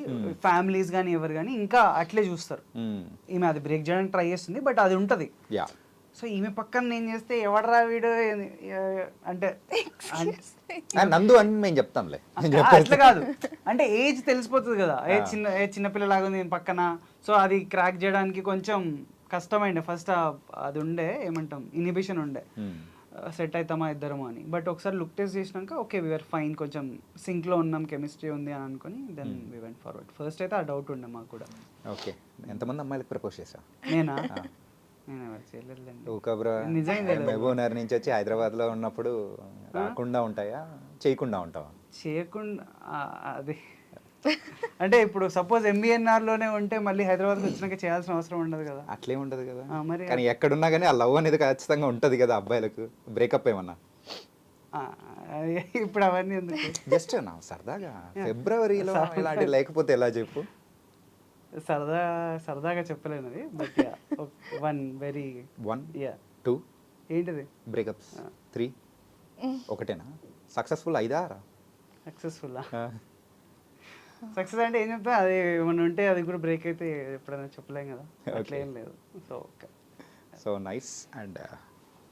ఫ్యామిలీస్ కానీ ఎవరు కానీ ఇంకా అట్లే చూస్తారు. ఈమె అది బ్రేక్ చేయడానికి ట్రై చేస్తుంది బట్ అది ఉంటుంది. యా. సో ఈమె పక్కన నేను చేస్తే ఎవడరా వీడు అంటే నందు అని మేము చెప్తాంలే. అట్లా కాదు, అంటే ఏజ్ తెలిసిపోతుంది కదా, చిన్నపిల్లలాగా ఉంది నేను పక్కన. సో అది క్రాక్ చేయడానికి కొంచెం కష్టమైండే ఫస్ట్. అది ఉండే ఏమంటాం, ఇన్హిబిషన్ ఉండే, సెట్ అవుతామా ఇద్దరము అని. బట్ ఒకసారి లుక్ టెస్ట్ చేసినాక ఓకే వీఆర్ ఫైన్, కొంచెం సింక్లో ఉన్నాం, కెమిస్ట్రీ ఉంది అని అనుకుని then we went forward. First అయితే ఆ డౌట్ ఉండే మాకు కూడా. ఓకే, ఎంతమంది అమ్మాయిలకు ప్రపోజ్ చేసా? నేనా? నేను ఎవరు చేయలేదండి. నిజంగా మహబూబ్నగర్ నుంచి వచ్చి హైదరాబాద్లో ఉన్నప్పుడు రాకుండా ఉంటాయా, చేయకుండా ఉంటావా? చేయకుండా అది అంటే ఇప్పుడు సపోజ్ ఎంబీఎన్ఆర్లోనే ఉంటే మళ్ళీ హైదరాబాద్కి వచ్చినాక చేయాల్సిన అవసరం ఉండదు కదా. అట్లే ఉండదు కదా. మరి కానీ ఎక్కడున్నా కానీ ఆ లవ్ అనేది ఖచ్చితంగా ఉంటుంది కదా అబ్బాయిలకు. బ్రేకప్ ఏమన్నా ఇప్పుడు అవన్నీ ఎందుకు? జస్ట్ నా సరదాగా ఫిబ్రవరిలో ఇలాంటి లేకపోతే ఎలా చెప్పు? సరదాగా చెప్పలేను అది, బట్ వన్ వెరీ 1 యా 2 ఏంటిది బ్రేకప్స్ 3 ఒకటేనా సక్సెస్ఫుల్ 5 సక్సెస్ఫుల్ సక్సెస్ అంటే ఏం చెప్తా, అది ఏమన్నా ఉంటే అది కూడా బ్రేక్ అయితే ఎప్పుడైనా చెప్పలేం కదా, అట్లా ఏం లేదు. So okay. So nice and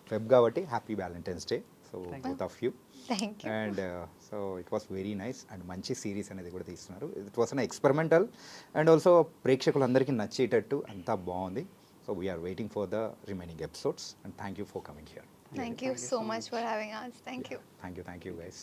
Feb కాబట్టి happy Valentine's day so both of you. Thank you. And so it was very nice and మంచి సిరీస్ అనేది కూడా తీస్తున్నారు. It was an experimental and also ప్రేక్షకులందరికీ నచ్చేటట్టు అంతా బాగుంది. So we're waiting for the remaining episodes and thank you for coming here. Thank you so much for having us. Thank you. Thank you guys.